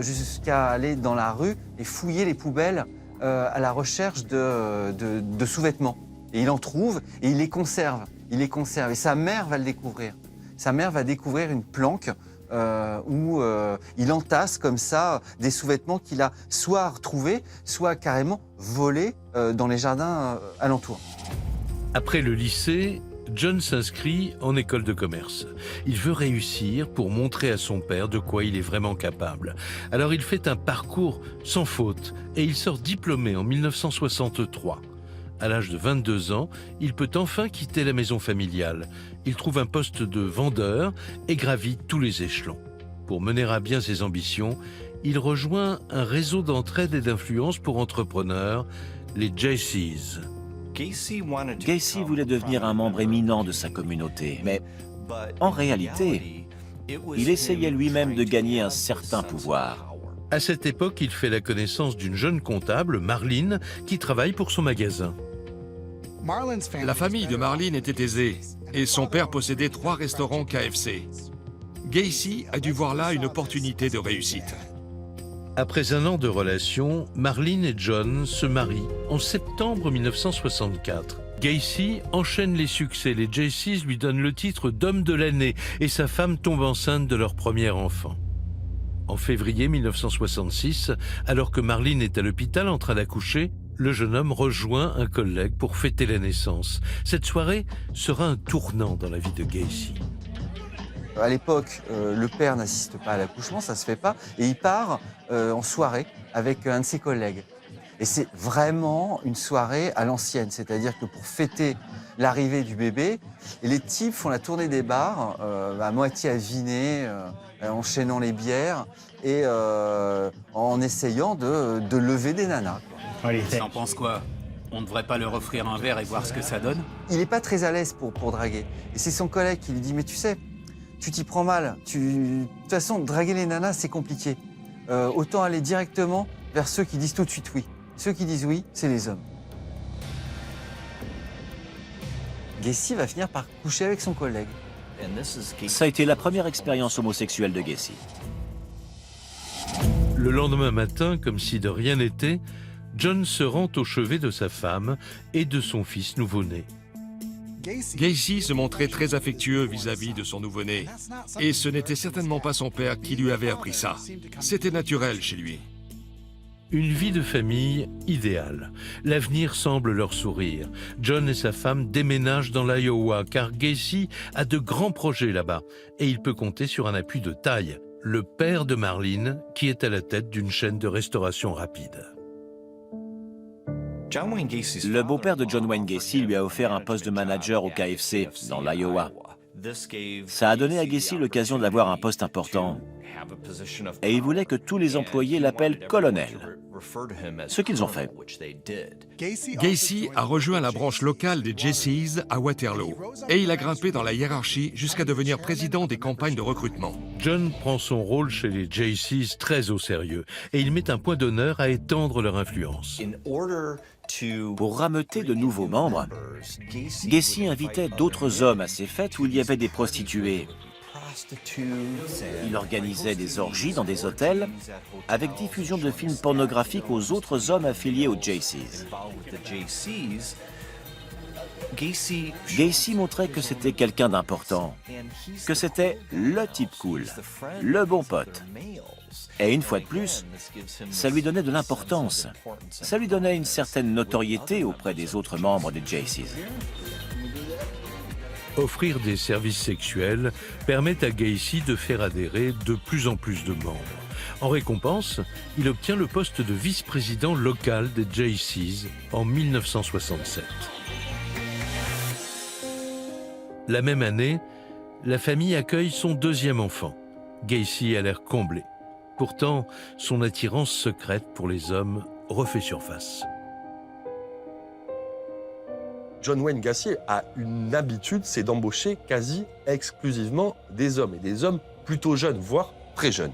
jusqu'à aller dans la rue et fouiller les poubelles à la recherche de sous-vêtements. Et il en trouve et il les conserve. Il les conserve. Et sa mère va le découvrir. Sa mère va découvrir une planque où il entasse comme ça des sous-vêtements qu'il a soit retrouvés, soit carrément volés dans les jardins alentours. Après le lycée, John s'inscrit en école de commerce. Il veut réussir pour montrer à son père de quoi il est vraiment capable. Alors il fait un parcours sans faute et il sort diplômé en 1963. À l'âge de 22 ans, il peut enfin quitter la maison familiale. Il trouve un poste de vendeur et gravit tous les échelons. Pour mener à bien ses ambitions, il rejoint un réseau d'entraide et d'influence pour entrepreneurs, les Jaycees. Gacy voulait devenir un membre éminent de sa communauté, mais en réalité, il essayait lui-même de gagner un certain pouvoir. À cette époque, il fait la connaissance d'une jeune comptable, Marlene, qui travaille pour son magasin. La famille de Marlene était aisée et son père possédait 3 restaurants KFC. Gacy a dû voir là une opportunité de réussite. Après un an de relation, Marlene et John se marient en septembre 1964. Gacy enchaîne les succès. Les Jaycees lui donnent le titre d'homme de l'année et sa femme tombe enceinte de leur premier enfant. En février 1966, alors que Marlene est à l'hôpital en train d'accoucher, le jeune homme rejoint un collègue pour fêter la naissance. Cette soirée sera un tournant dans la vie de Gacy. À l'époque, le père n'assiste pas à l'accouchement, ça se fait pas, et il part en soirée avec un de ses collègues. Et c'est vraiment une soirée à l'ancienne, c'est-à-dire que pour fêter l'arrivée du bébé, et les types font la tournée des bars, à moitié avinés, enchaînant les bières, et en essayant de lever des nanas. T'en penses quoi? On ne devrait pas leur offrir un verre et voir ce que ça donne? Il n'est pas très à l'aise pour draguer. Et c'est son collègue qui lui dit « Mais tu sais, tu t'y prends mal. De toute façon, draguer les nanas, c'est compliqué. Autant aller directement vers ceux qui disent tout de suite oui. Ceux qui disent oui, c'est les hommes. » Gacy va finir par coucher avec son collègue. Ça a été la première expérience homosexuelle de Gacy. Le lendemain matin, comme si de rien n'était, John se rend au chevet de sa femme et de son fils nouveau-né. Gacy se montrait très affectueux vis-à-vis de son nouveau-né. Et ce n'était certainement pas son père qui lui avait appris ça. C'était naturel chez lui. Une vie de famille idéale. L'avenir semble leur sourire. John et sa femme déménagent dans l'Iowa car Gacy a de grands projets là-bas et il peut compter sur un appui de taille, le père de Marlene qui est à la tête d'une chaîne de restauration rapide. Le beau-père de John Wayne Gacy lui a offert un poste de manager au KFC dans l'Iowa. Ça a donné à Gacy l'occasion d'avoir un poste important. Et il voulait que tous les employés l'appellent colonel. Ce qu'ils ont fait. Gacy a rejoint la branche locale des Jaycees à Waterloo et il a grimpé dans la hiérarchie jusqu'à devenir président des campagnes de recrutement. John prend son rôle chez les Jaycees très au sérieux et il met un point d'honneur à étendre leur influence. Pour rameuter de nouveaux membres, Gacy invitait d'autres hommes à ses fêtes où il y avait des prostituées. Il organisait des orgies dans des hôtels avec diffusion de films pornographiques aux autres hommes affiliés aux Jaycees. Gacy montrait que c'était quelqu'un d'important, que c'était le type cool, le bon pote. Et une fois de plus, ça lui donnait de l'importance. Ça lui donnait une certaine notoriété auprès des autres membres des Jaycees. Offrir des services sexuels permet à Gacy de faire adhérer de plus en plus de membres. En récompense, il obtient le poste de vice-président local des Jaycees en 1967. La même année, la famille accueille son deuxième enfant. Gacy a l'air comblé. Pourtant, son attirance secrète pour les hommes refait surface. John Wayne Gacy a une habitude, c'est d'embaucher quasi exclusivement des hommes, et des hommes plutôt jeunes, voire très jeunes.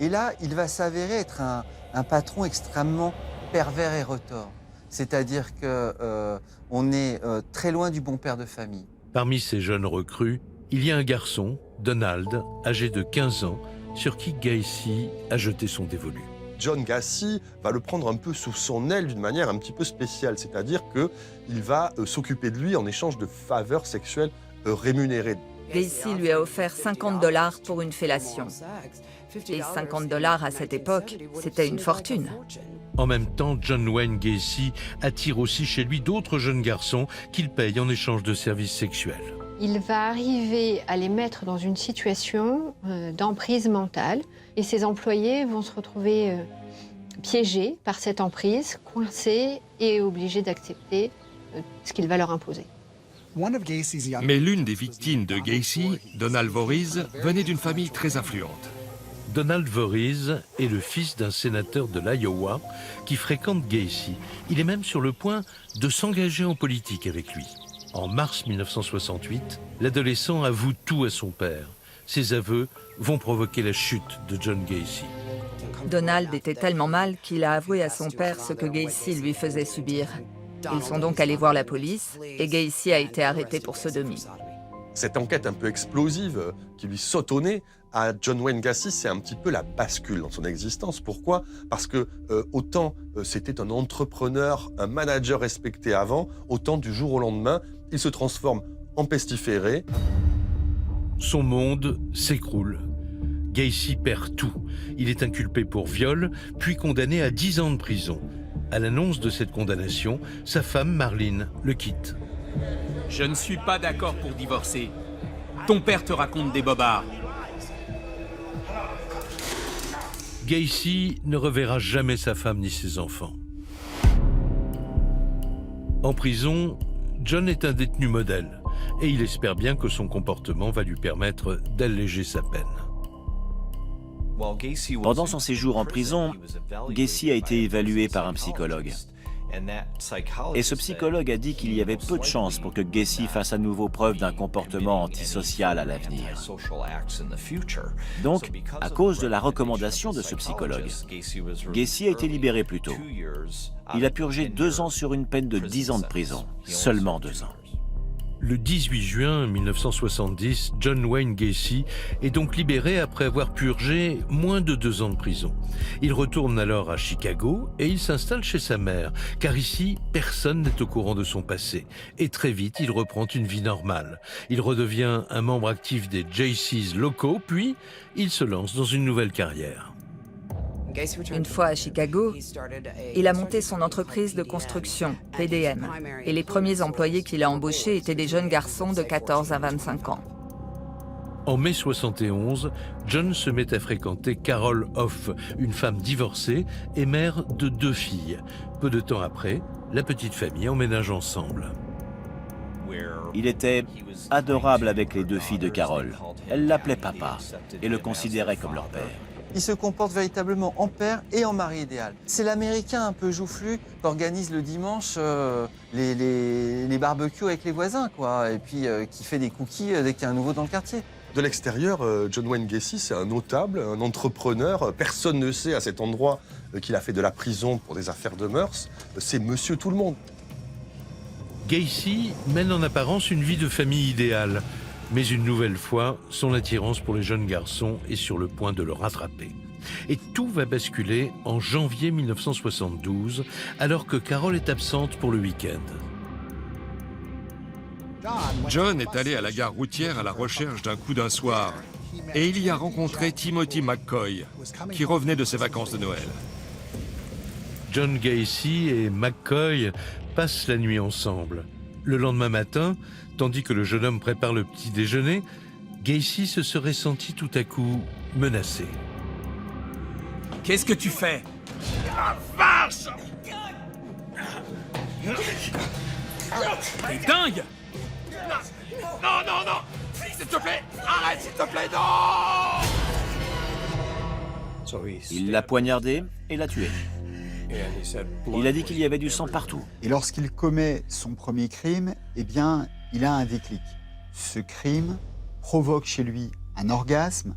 Et là, il va s'avérer être un patron extrêmement pervers et retors. C'est-à-dire qu'on est très loin du bon père de famille. Parmi ces jeunes recrues, il y a un garçon, Donald, âgé de 15 ans, sur qui Gacy a jeté son dévolu. John Gacy va le prendre un peu sous son aile d'une manière un petit peu spéciale, c'est-à-dire qu'il va s'occuper de lui en échange de faveurs sexuelles rémunérées. Gacy lui a offert $50 pour une fellation. Et $50 à cette époque, c'était une fortune. En même temps, John Wayne Gacy attire aussi chez lui d'autres jeunes garçons qu'il paye en échange de services sexuels. Il va arriver à les mettre dans une situation d'emprise mentale et ses employés vont se retrouver piégés par cette emprise, coincés et obligés d'accepter ce qu'il va leur imposer. Mais l'une des victimes de Gacy, Donald Voorhees, venait d'une famille très influente. Donald Voorhees est le fils d'un sénateur de l'Iowa qui fréquente Gacy. Il est même sur le point de s'engager en politique avec lui. En mars 1968, l'adolescent avoue tout à son père. Ses aveux vont provoquer la chute de John Gacy. Donald était tellement mal qu'il a avoué à son père ce que Gacy lui faisait subir. Ils sont donc allés voir la police et Gacy a été arrêté pour sodomie. Cette enquête un peu explosive qui lui saute au nez à John Wayne Gacy, c'est un petit peu la bascule dans son existence. Pourquoi? Parce que autant c'était un entrepreneur, un manager respecté avant, autant du jour au lendemain, il se transforme en pestiféré. Son monde s'écroule. Gacy perd tout. Il est inculpé pour viol, puis condamné à 10 ans de prison. À l'annonce de cette condamnation, sa femme, Marlene, le quitte. Je ne suis pas d'accord pour divorcer. Ton père te raconte des bobards. Gacy ne reverra jamais sa femme ni ses enfants. En prison, John est un détenu modèle et il espère bien que son comportement va lui permettre d'alléger sa peine. Pendant son séjour en prison, Gacy a été évalué par un psychologue. Et ce psychologue a dit qu'il y avait peu de chances pour que Gacy fasse à nouveau preuve d'un comportement antisocial à l'avenir. Donc, à cause de la recommandation de ce psychologue, Gacy a été libéré plus tôt. Il a purgé 2 ans sur une peine de 10 ans de prison. Seulement 2 ans. Le 18 juin 1970, John Wayne Gacy est donc libéré après avoir purgé moins de 2 ans de prison. Il retourne alors à Chicago et il s'installe chez sa mère, car ici, personne n'est au courant de son passé. Et très vite, il reprend une vie normale. Il redevient un membre actif des Jaycees locaux, puis il se lance dans une nouvelle carrière. Une fois à Chicago, il a monté son entreprise de construction, PDM, et les premiers employés qu'il a embauchés étaient des jeunes garçons de 14 à 25 ans. En mai 71, John se met à fréquenter Carol Hoff, une femme divorcée et mère de 2 filles. Peu de temps après, la petite famille emménage ensemble. Il était adorable avec les 2 filles de Carol. Elle l'appelait papa et le considérait comme leur père. Il se comporte véritablement en père et en mari idéal. C'est l'Américain un peu joufflu qui organise le dimanche les barbecues avec les voisins, quoi, et puis qui fait des cookies dès qu'il y a un nouveau dans le quartier. De l'extérieur, John Wayne Gacy, c'est un notable, un entrepreneur. Personne ne sait à cet endroit qu'il a fait de la prison pour des affaires de mœurs. C'est monsieur tout le monde. Gacy mène en apparence une vie de famille idéale. Mais une nouvelle fois, son attirance pour les jeunes garçons est sur le point de le rattraper. Et tout va basculer en janvier 1972, alors que Carol est absente pour le week-end. John est allé à la gare routière à la recherche d'un coup d'un soir. Et il y a rencontré Timothy McCoy, qui revenait de ses vacances de Noël. John Gacy et McCoy passent la nuit ensemble. Le lendemain matin, tandis que le jeune homme prépare le petit déjeuner, Gacy se serait senti tout à coup menacé. Qu'est-ce que tu fais? Ah, vache! T'es dingue! Non, non, non! S'il te plaît! Arrête, s'il te plaît, non! Il l'a poignardé et l'a tué. Il a dit qu'il y avait du sang partout. Et lorsqu'il commet son premier crime, eh bien, il a un déclic. Ce crime provoque chez lui un orgasme,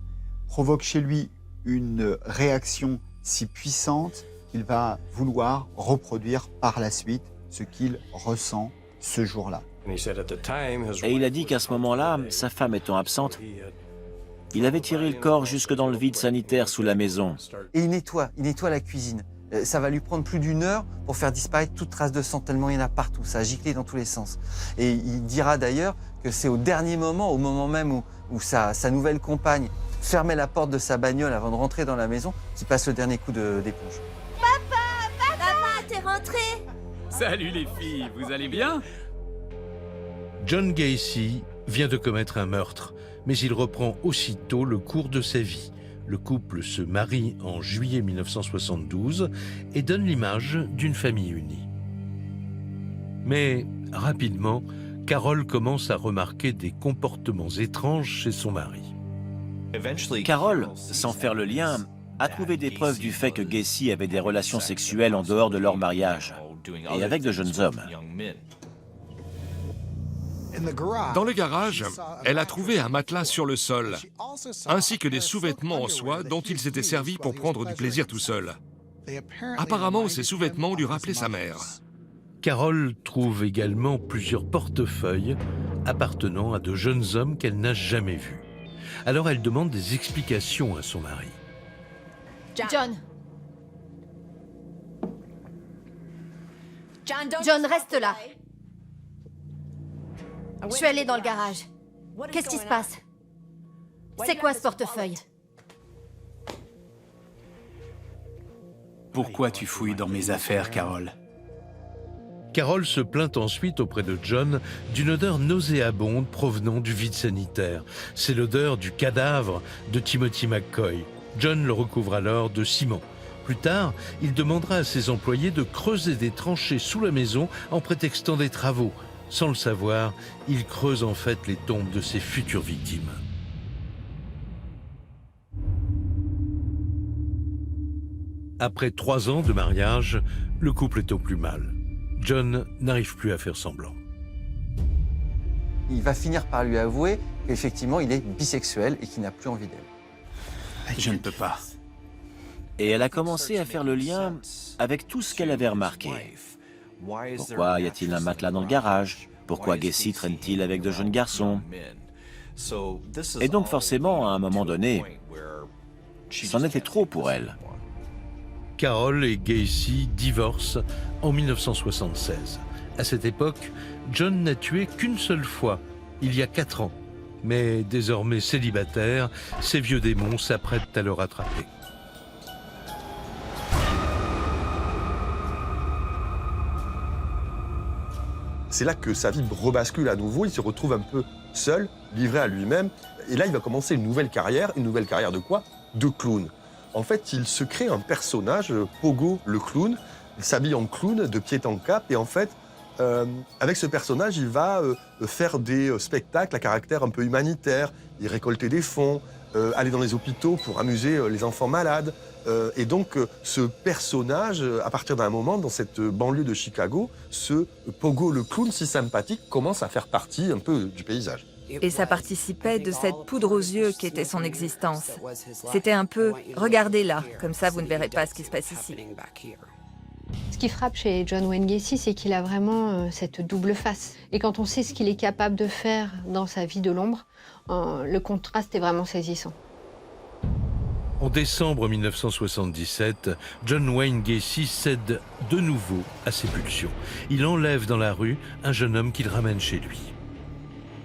provoque chez lui une réaction si puissante qu'il va vouloir reproduire par la suite ce qu'il ressent ce jour-là. Et il a dit qu'à ce moment-là, sa femme étant absente, il avait tiré le corps jusque dans le vide sanitaire sous la maison. Et il nettoie la cuisine. Ça va lui prendre plus d'1 heure pour faire disparaître toute trace de sang, tellement il y en a partout, ça a giclé dans tous les sens. Et il dira d'ailleurs que c'est au dernier moment, au moment même où sa nouvelle compagne fermait la porte de sa bagnole avant de rentrer dans la maison, qu'il passe le dernier coup d'éponge. Papa, t'es rentré? Salut les filles, vous allez bien? John Gacy vient de commettre un meurtre, mais il reprend aussitôt le cours de sa vie. Le couple se marie en juillet 1972 et donne l'image d'une famille unie. Mais Rapidement, Carol commence à remarquer des comportements étranges chez son mari. Carol, sans faire le lien, a trouvé des preuves du fait que Gacy avait des relations sexuelles en dehors de leur mariage, et avec de jeunes hommes. Dans le garage, elle a trouvé un matelas sur le sol, ainsi que des sous-vêtements en soie dont il s'était servi pour prendre du plaisir tout seul. Apparemment, ces sous-vêtements lui rappelaient sa mère. Carol trouve également plusieurs portefeuilles appartenant à de jeunes hommes qu'elle n'a jamais vus. Alors elle demande des explications à son mari. John. John, reste là. Je suis allée dans le garage. Qu'est-ce qui se passe? C'est quoi ce portefeuille? Pourquoi tu fouilles dans mes affaires, Carol? Carol se plaint ensuite auprès de John d'une odeur nauséabonde provenant du vide sanitaire. C'est l'odeur du cadavre de Timothy McCoy. John le recouvre alors de ciment. Plus tard, il demandera à ses employés de creuser des tranchées sous la maison en prétextant des travaux. Sans le savoir, il creuse en fait les tombes de ses futures victimes. Après 3 ans de mariage, le couple est au plus mal. John n'arrive plus à faire semblant. Il va finir par lui avouer qu'effectivement, il est bisexuel et qu'il n'a plus envie d'elle. Je ne peux pas. Et elle a commencé à faire le lien avec tout ce qu'elle avait remarqué. Pourquoi y a-t-il un matelas dans le garage? Pourquoi Gacy traîne-t-il avec de jeunes garçons? Et donc forcément, à un moment donné, c'en était trop pour elle. Carol et Gacy divorcent en 1976. À cette époque, John n'a tué qu'une seule fois, il y a 4 ans. Mais désormais célibataire, ses vieux démons s'apprêtent à le rattraper. C'est là que sa vie rebascule à nouveau, il se retrouve un peu seul, livré à lui-même. Et là, il va commencer une nouvelle carrière de quoi? De clown. En fait, il se crée un personnage, Pogo le clown. Il s'habille en clown, de pied en cap. Et en fait, avec ce personnage, il va faire des spectacles à caractère un peu humanitaire. Il récolter des fonds, aller dans les hôpitaux pour amuser les enfants malades. Et donc, ce personnage, à partir d'un moment, dans cette banlieue de Chicago, ce Pogo le clown si sympathique commence à faire partie un peu du paysage. Et ça participait de cette poudre aux yeux qui était son existence. C'était un peu « regardez là, comme ça vous ne verrez pas ce qui se passe ici ». Ce qui frappe chez John Wayne Gacy, c'est qu'il a vraiment cette double face. Et quand on sait ce qu'il est capable de faire dans sa vie de l'ombre, le contraste est vraiment saisissant. En décembre 1977, John Wayne Gacy cède de nouveau à ses pulsions. Il enlève dans la rue un jeune homme qu'il ramène chez lui.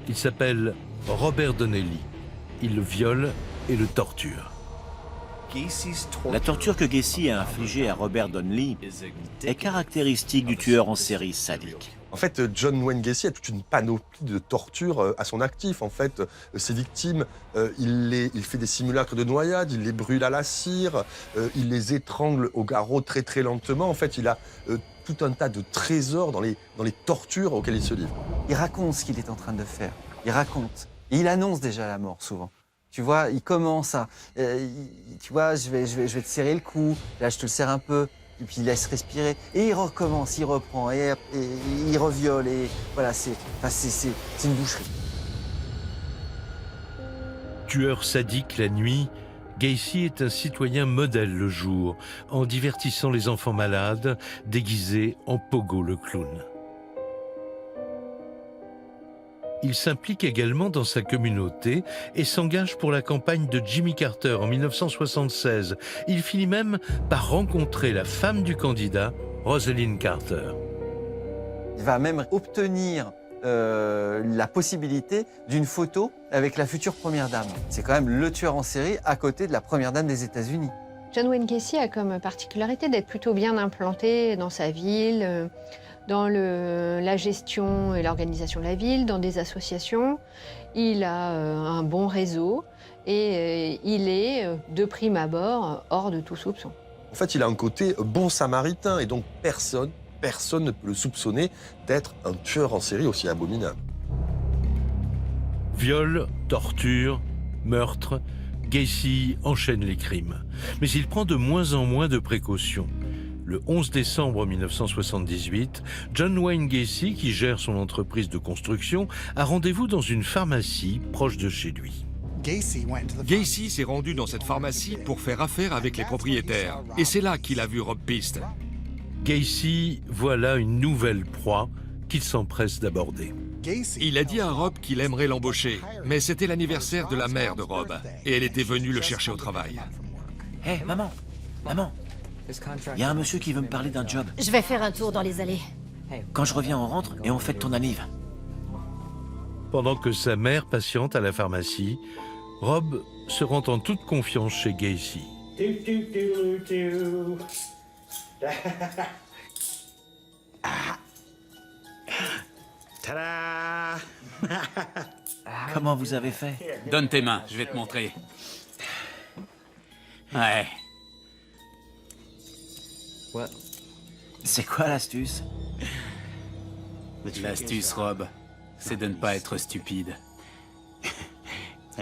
Il s'appelle Robert Donnelly. Il le viole et le torture. La torture que Gacy a infligée à Robert Donnelly est caractéristique du tueur en série sadique. En fait, John Wayne Gacy a toute une panoplie de tortures à son actif. En fait, ses victimes, il fait des simulacres de noyade, il les brûle à la cire, il les étrangle au garrot très très lentement. En fait, il a tout un tas de trésors dans les tortures auxquelles il se livre. Il raconte ce qu'il est en train de faire. Il raconte. Et il annonce déjà la mort, souvent. Tu vois, il commence à... tu vois, je vais te serrer le cou. Là, je te le serre un peu. Et puis, il laisse respirer. Et il recommence, il reprend. Et il reviole. Et voilà, c'est une boucherie. Tueur sadique la nuit, Gacy est un citoyen modèle le jour, en divertissant les enfants malades, déguisés en Pogo le clown. Il s'implique également dans sa communauté et s'engage pour la campagne de Jimmy Carter en 1976. Il finit même par rencontrer la femme du candidat, Rosalynn Carter. Il va même obtenir la possibilité d'une photo avec la future première dame. C'est quand même le tueur en série à côté de la première dame des États-Unis. John Wayne Gacy a comme particularité d'être plutôt bien implanté dans sa ville, dans la gestion et l'organisation de la ville, dans des associations. Il a un bon réseau et il est, de prime abord, hors de tout soupçon. En fait, il a un côté bon samaritain et donc personne personne ne peut le soupçonner d'être un tueur en série aussi abominable. Viol, torture, meurtre, Gacy enchaîne les crimes. Mais il prend de moins en moins de précautions. Le 11 décembre 1978, John Wayne Gacy, qui gère son entreprise de construction, a rendez-vous dans une pharmacie proche de chez lui. Gacy s'est rendu dans cette pharmacie pour faire affaire avec les propriétaires. Et c'est là qu'il a vu Rob Pist. Gacy voit là une nouvelle proie qu'il s'empresse d'aborder. Il a dit à Rob qu'il aimerait l'embaucher, mais c'était l'anniversaire de la mère de Rob, et elle était venue le chercher au travail. Hé, maman, il y a un monsieur qui veut me parler d'un job. Je vais faire un tour dans les allées. Quand je reviens, on rentre et on fête ton anniv. Pendant que sa mère patiente à la pharmacie, Rob se rend en toute confiance chez Gacy. Tada! Comment vous avez fait? Donne tes mains, je vais te montrer. Ouais. C'est quoi l'astuce? L'astuce, Rob, c'est de ne pas être stupide.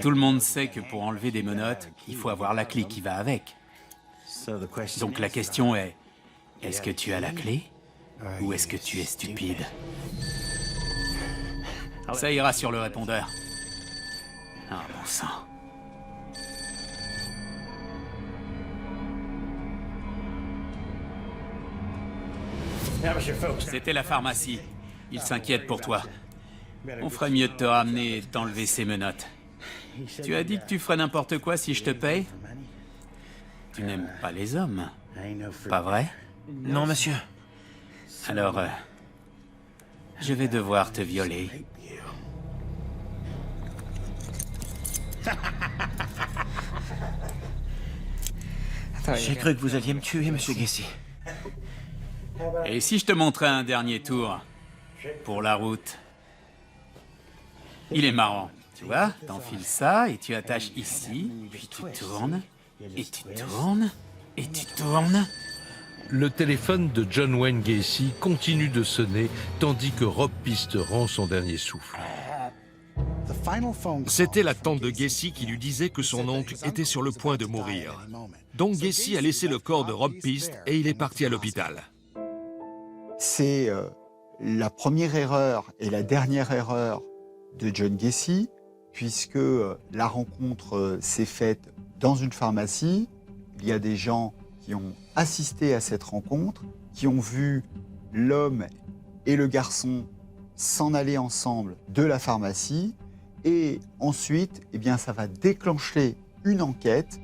Tout le monde sait que pour enlever des menottes, il faut avoir la clé qui va avec. Donc la question est, est-ce que tu as la clé ou est-ce que tu es stupide? Ça ira sur le répondeur. Ah, bon sang. C'était la pharmacie. Il s'inquiète pour toi. On ferait mieux de te ramener et de t'enlever ces menottes. Tu as dit que tu ferais n'importe quoi si je te paye? Tu n'aimes pas les hommes, pas vrai? Non, monsieur. Alors, je vais devoir te violer. J'ai cru que vous alliez me tuer, monsieur Gacy. Et si je te montrais un dernier tour pour la route? Il est marrant. Tu vois, t'enfiles ça et tu attaches ici, puis tu tournes, et tu tournes, et tu tournes. Le téléphone de John Wayne Gacy continue de sonner tandis que Rob Pist rend son dernier souffle. C'était la tante de Gacy qui lui disait que son oncle était sur le point de mourir. Donc Gacy a laissé le corps de Rob Pist et il est parti à l'hôpital. C'est la première erreur et la dernière erreur de John Gacy, puisque la rencontre s'est faite dans une pharmacie. Il y a des gens qui ont assisté à cette rencontre, qui ont vu l'homme et le garçon s'en aller ensemble de la pharmacie. Et ensuite, eh bien, ça va déclencher une enquête.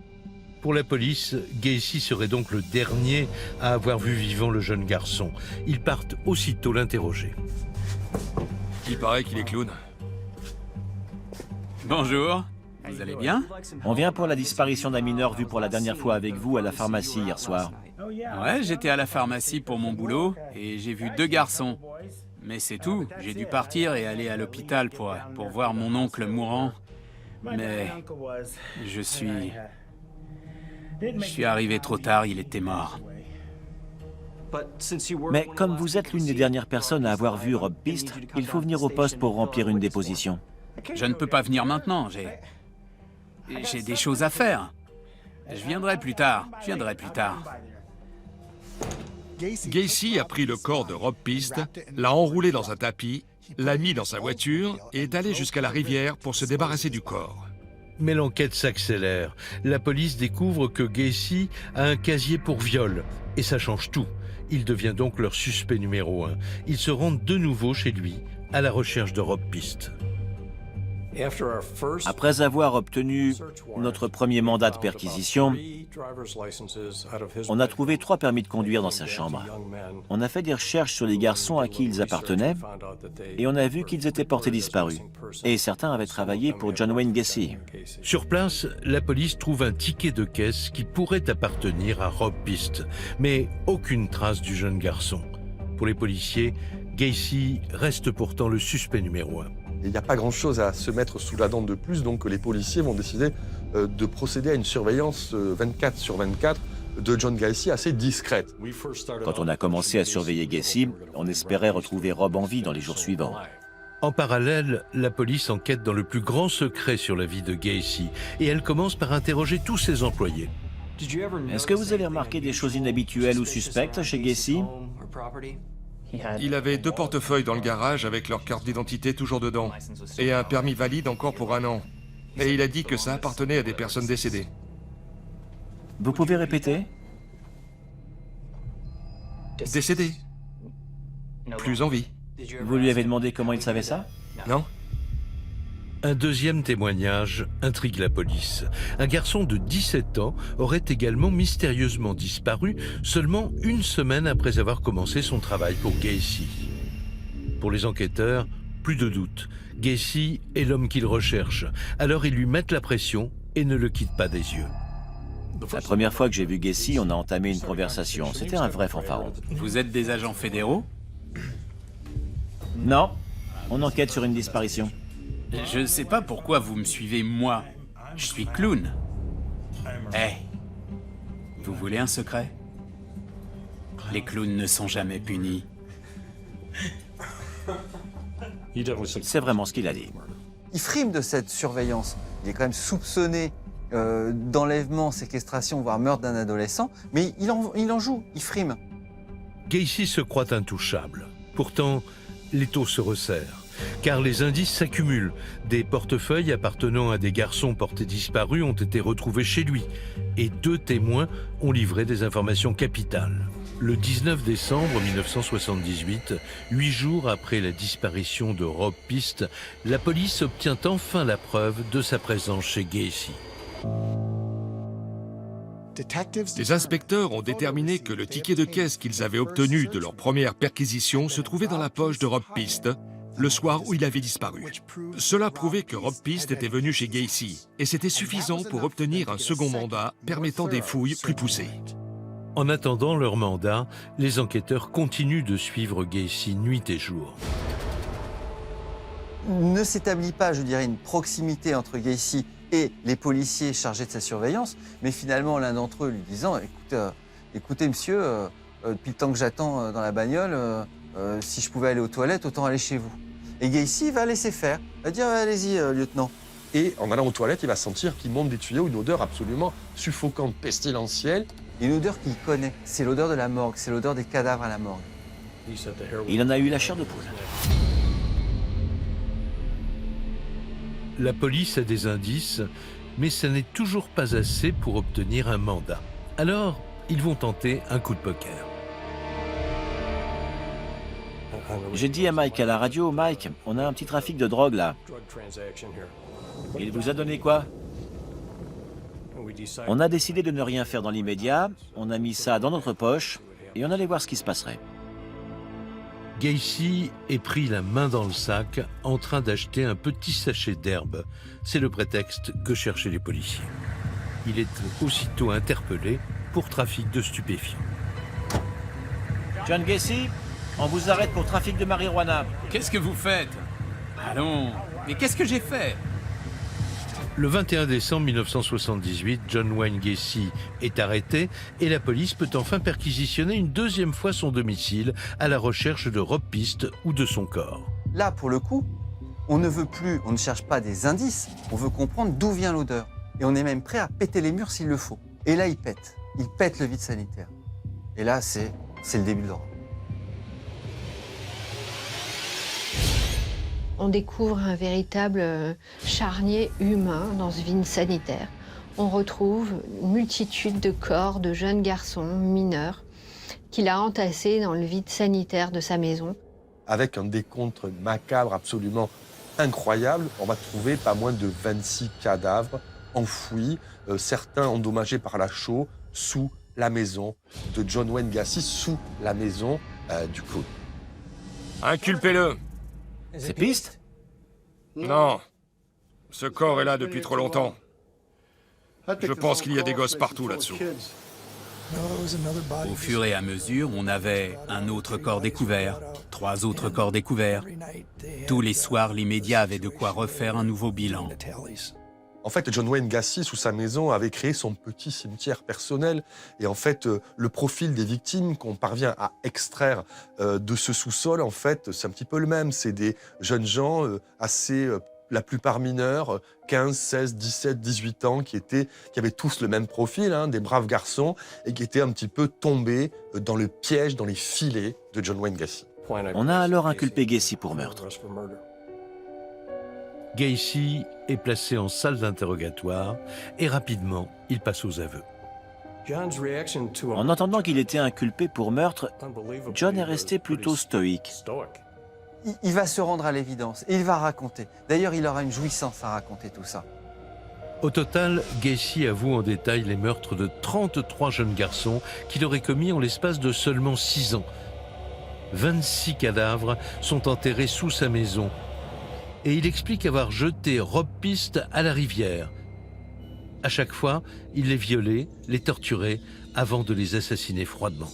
Pour la police, Gacy serait donc le dernier à avoir vu vivant le jeune garçon. Ils partent aussitôt l'interroger. Il paraît qu'il est clown. Bonjour, vous allez bien? On vient pour la disparition d'un mineur vu pour la dernière fois avec vous à la pharmacie hier soir. Ouais, j'étais à la pharmacie pour mon boulot et j'ai vu 2 garçons. Mais c'est tout, j'ai dû partir et aller à l'hôpital pour voir mon oncle mourant. Mais je suis arrivé trop tard, il était mort. Mais comme vous êtes l'une des dernières personnes à avoir vu Rob Pist, il faut venir au poste pour remplir une déposition. Je ne peux pas venir maintenant, j'ai des choses à faire. Je viendrai plus tard, Gacy a pris le corps de Rob Pist, l'a enroulé dans un tapis, l'a mis dans sa voiture et est allé jusqu'à la rivière pour se débarrasser du corps. Mais l'enquête s'accélère. La police découvre que Gacy a un casier pour viol. Et ça change tout. Il devient donc leur suspect numéro 1. Ils se rendent de nouveau chez lui, à la recherche de Rob Pist. Après avoir obtenu notre premier mandat de perquisition, on a trouvé 3 permis de conduire dans sa chambre. On a fait des recherches sur les garçons à qui ils appartenaient et on a vu qu'ils étaient portés disparus. Et certains avaient travaillé pour John Wayne Gacy. Sur place, la police trouve un ticket de caisse qui pourrait appartenir à Rob Pist, mais aucune trace du jeune garçon. Pour les policiers, Gacy reste pourtant le suspect numéro 1. Il n'y a pas grand-chose à se mettre sous la dent de plus, donc les policiers vont décider de procéder à une surveillance 24 sur 24 de John Gacy assez discrète. Quand on a commencé à surveiller Gacy, on espérait retrouver Rob en vie dans les jours suivants. En parallèle, la police enquête dans le plus grand secret sur la vie de Gacy et elle commence par interroger tous ses employés. Est-ce que vous avez remarqué des choses inhabituelles ou suspectes chez Gacy? Il avait 2 portefeuilles dans le garage avec leur carte d'identité toujours dedans et un permis valide encore pour 1 an. Et il a dit que ça appartenait à des personnes décédées. Vous pouvez répéter? Décédées. Plus en vie. Vous lui avez demandé comment il savait ça? Non. Un deuxième témoignage intrigue la police. Un garçon de 17 ans aurait également mystérieusement disparu seulement 1 semaine après avoir commencé son travail pour Gacy. Pour les enquêteurs, plus de doute. Gacy est l'homme qu'ils recherchent. Alors ils lui mettent la pression et ne le quittent pas des yeux. La première fois que j'ai vu Gacy, on a entamé une conversation. C'était un vrai fanfaron. Vous êtes des agents fédéraux? Non, on enquête sur une disparition. Je ne sais pas pourquoi vous me suivez, moi. Je suis clown. Vous voulez un secret? Les clowns ne sont jamais punis. C'est vraiment ce qu'il a dit. Il frime de cette surveillance. Il est quand même soupçonné d'enlèvement, séquestration, voire meurtre d'un adolescent, mais il en joue, il frime. Gacy se croit intouchable. Pourtant, l'étau se resserre, car les indices s'accumulent. Des portefeuilles appartenant à des garçons portés disparus ont été retrouvés chez lui, et 2 témoins ont livré des informations capitales. Le 19 décembre 1978, 8 jours après la disparition de Rob Piste, la police obtient enfin la preuve de sa présence chez Gacy. Les inspecteurs ont déterminé que le ticket de caisse qu'ils avaient obtenu de leur première perquisition se trouvait dans la poche de Rob Piste, le soir où il avait disparu. Cela prouvait que Rob Piste était venu chez Gacy, et c'était suffisant pour obtenir un second mandat permettant des fouilles plus poussées. En attendant leur mandat, les enquêteurs continuent de suivre Gacy nuit et jour. Ne s'établit pas, je dirais, une proximité entre Gacy et les policiers chargés de sa surveillance, mais finalement l'un d'entre eux lui disant écoutez monsieur, depuis le temps que j'attends dans la bagnole, si je pouvais aller aux toilettes, autant aller chez vous. Et Gacy va laisser faire, va dire allez-y lieutenant. Et en allant aux toilettes, il va sentir qu'il monte des tuyaux, une odeur absolument suffocante, pestilentielle. Une odeur qu'il connaît, c'est l'odeur de la morgue, c'est l'odeur des cadavres à la morgue. Il en a eu la chair de poule. La police a des indices, mais ça n'est toujours pas assez pour obtenir un mandat. Alors, ils vont tenter un coup de poker. J'ai dit à Mike à la radio, Mike, on a un petit trafic de drogue là. Il vous a donné quoi? On a décidé de ne rien faire dans l'immédiat, on a mis ça dans notre poche et on allait voir ce qui se passerait. Gacy est pris la main dans le sac en train d'acheter un petit sachet d'herbe. C'est le prétexte que cherchaient les policiers. Il est aussitôt interpellé pour trafic de stupéfiants. John Gacy, on vous arrête pour trafic de marijuana. Qu'est-ce que vous faites? Allons, mais qu'est-ce que j'ai fait? Le 21 décembre 1978, John Wayne Gacy est arrêté et la police peut enfin perquisitionner une deuxième fois son domicile à la recherche de Rob Piste ou de son corps. Là, pour le coup, on ne cherche pas des indices, on veut comprendre d'où vient l'odeur. Et on est même prêt à péter les murs s'il le faut. Et là, il pète le vide sanitaire. Et là, c'est le début de l'horreur. On découvre un véritable charnier humain dans ce vide sanitaire. On retrouve une multitude de corps de jeunes garçons mineurs qu'il a entassés dans le vide sanitaire de sa maison. Avec un décompte macabre absolument incroyable, on va trouver pas moins de 26 cadavres enfouis, certains endommagés par la chaux, sous la maison de John Wayne Gacy, sous la maison du clown. Inculpez-le. C'est Piste? Non. Ce corps est là depuis trop longtemps. Je pense qu'il y a des gosses partout là-dessous. Au fur et à mesure, on avait un autre corps découvert, 3 autres corps découverts. Tous les soirs, les médias avaient de quoi refaire un nouveau bilan. En fait, John Wayne Gacy, sous sa maison, avait créé son petit cimetière personnel. Et en fait, le profil des victimes qu'on parvient à extraire de ce sous-sol, en fait, c'est un petit peu le même. C'est des jeunes gens assez, la plupart mineurs, 15, 16, 17, 18 ans, qui avaient tous le même profil, hein, des braves garçons, et qui étaient un petit peu tombés dans le piège, dans les filets de John Wayne Gacy. On a alors inculpé Gacy pour meurtre. Gacy est placé en salle d'interrogatoire et rapidement, il passe aux aveux. En entendant qu'il était inculpé pour meurtre, John est resté plutôt stoïque. Il va se rendre à l'évidence et il va raconter. D'ailleurs, il aura une jouissance à raconter tout ça. Au total, Gacy avoue en détail les meurtres de 33 jeunes garçons qu'il aurait commis en l'espace de seulement 6 ans. 26 cadavres sont enterrés sous sa maison. Et il explique avoir jeté Rob Piste à la rivière. À chaque fois, il les violait, les torturait, avant de les assassiner froidement.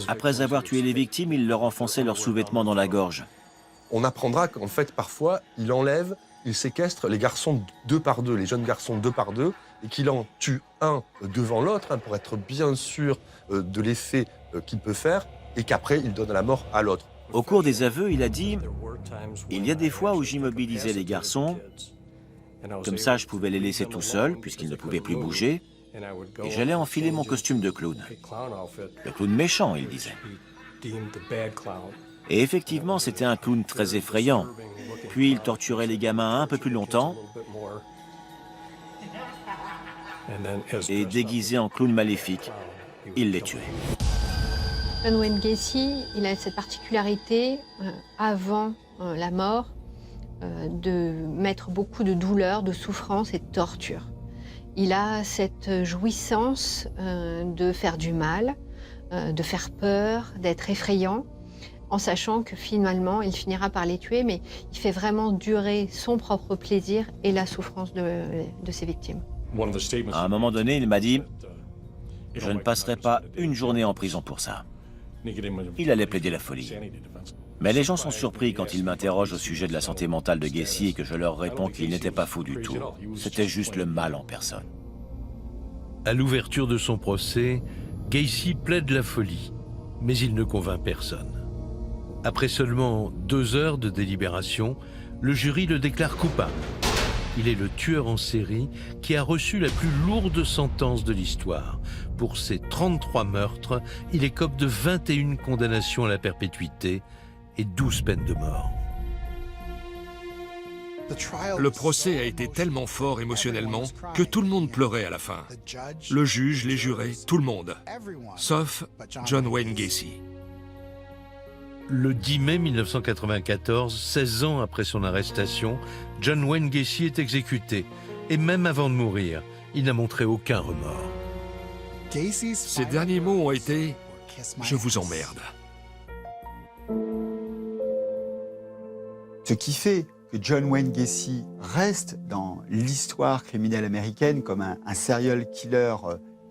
Après avoir tué les victimes, il leur enfonçait leurs sous-vêtements dans la gorge. On apprendra qu'en fait, parfois, il séquestre les garçons 2 par 2, les jeunes garçons 2 par 2, et qu'il en tue un devant l'autre, hein, pour être bien sûr de l'effet qu'il peut faire, et qu'après, il donne la mort à l'autre. Au cours des aveux, il a dit « Il y a des fois où j'immobilisais les garçons, comme ça je pouvais les laisser tout seuls, puisqu'ils ne pouvaient plus bouger, et j'allais enfiler mon costume de clown. Le clown méchant, il disait. Et effectivement, c'était un clown très effrayant. Puis il torturait les gamins un peu plus longtemps, et déguisé en clown maléfique, il les tuait. » John Wayne Gacy, il a cette particularité, avant la mort, de mettre beaucoup de douleur, de souffrance et de torture. Il a cette jouissance de faire du mal, de faire peur, d'être effrayant, en sachant que finalement, il finira par les tuer, mais il fait vraiment durer son propre plaisir et la souffrance de ses victimes. À un moment donné, il m'a dit « Je ne passerai pas une journée en prison pour ça. » Il allait plaider la folie. Mais les gens sont surpris quand ils m'interrogent au sujet de la santé mentale de Gacy et que je leur réponds qu'il n'était pas fou du tout. C'était juste le mal en personne. À l'ouverture de son procès, Gacy plaide la folie, mais il ne convainc personne. Après seulement 2 heures de délibération, le jury le déclare coupable. Il est le tueur en série qui a reçu la plus lourde sentence de l'histoire. Pour ses 33 meurtres, il écope de 21 condamnations à la perpétuité et 12 peines de mort. Le procès a été tellement fort émotionnellement que tout le monde pleurait à la fin. Le juge, les jurés, tout le monde. Sauf John Wayne Gacy. Le 10 mai 1994, 16 ans après son arrestation, John Wayne Gacy est exécuté. Et même avant de mourir, il n'a montré aucun remords. Ses derniers mots ont été « Je vous emmerde ». Ce qui fait que John Wayne Gacy reste dans l'histoire criminelle américaine comme un serial killer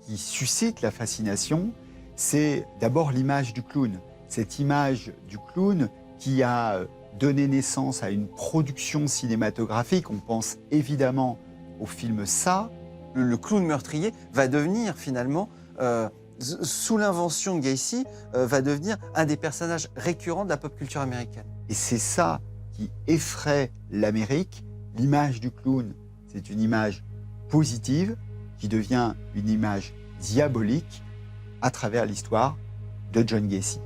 qui suscite la fascination, c'est d'abord l'image du clown. Cette image du clown qui a donné naissance à une production cinématographique. On pense évidemment au film Ça. Le clown meurtrier va devenir finalement, sous l'invention de Gacy, va devenir un des personnages récurrents de la pop culture américaine. Et c'est ça qui effraie l'Amérique. L'image du clown, c'est une image positive qui devient une image diabolique à travers l'histoire de John Gacy.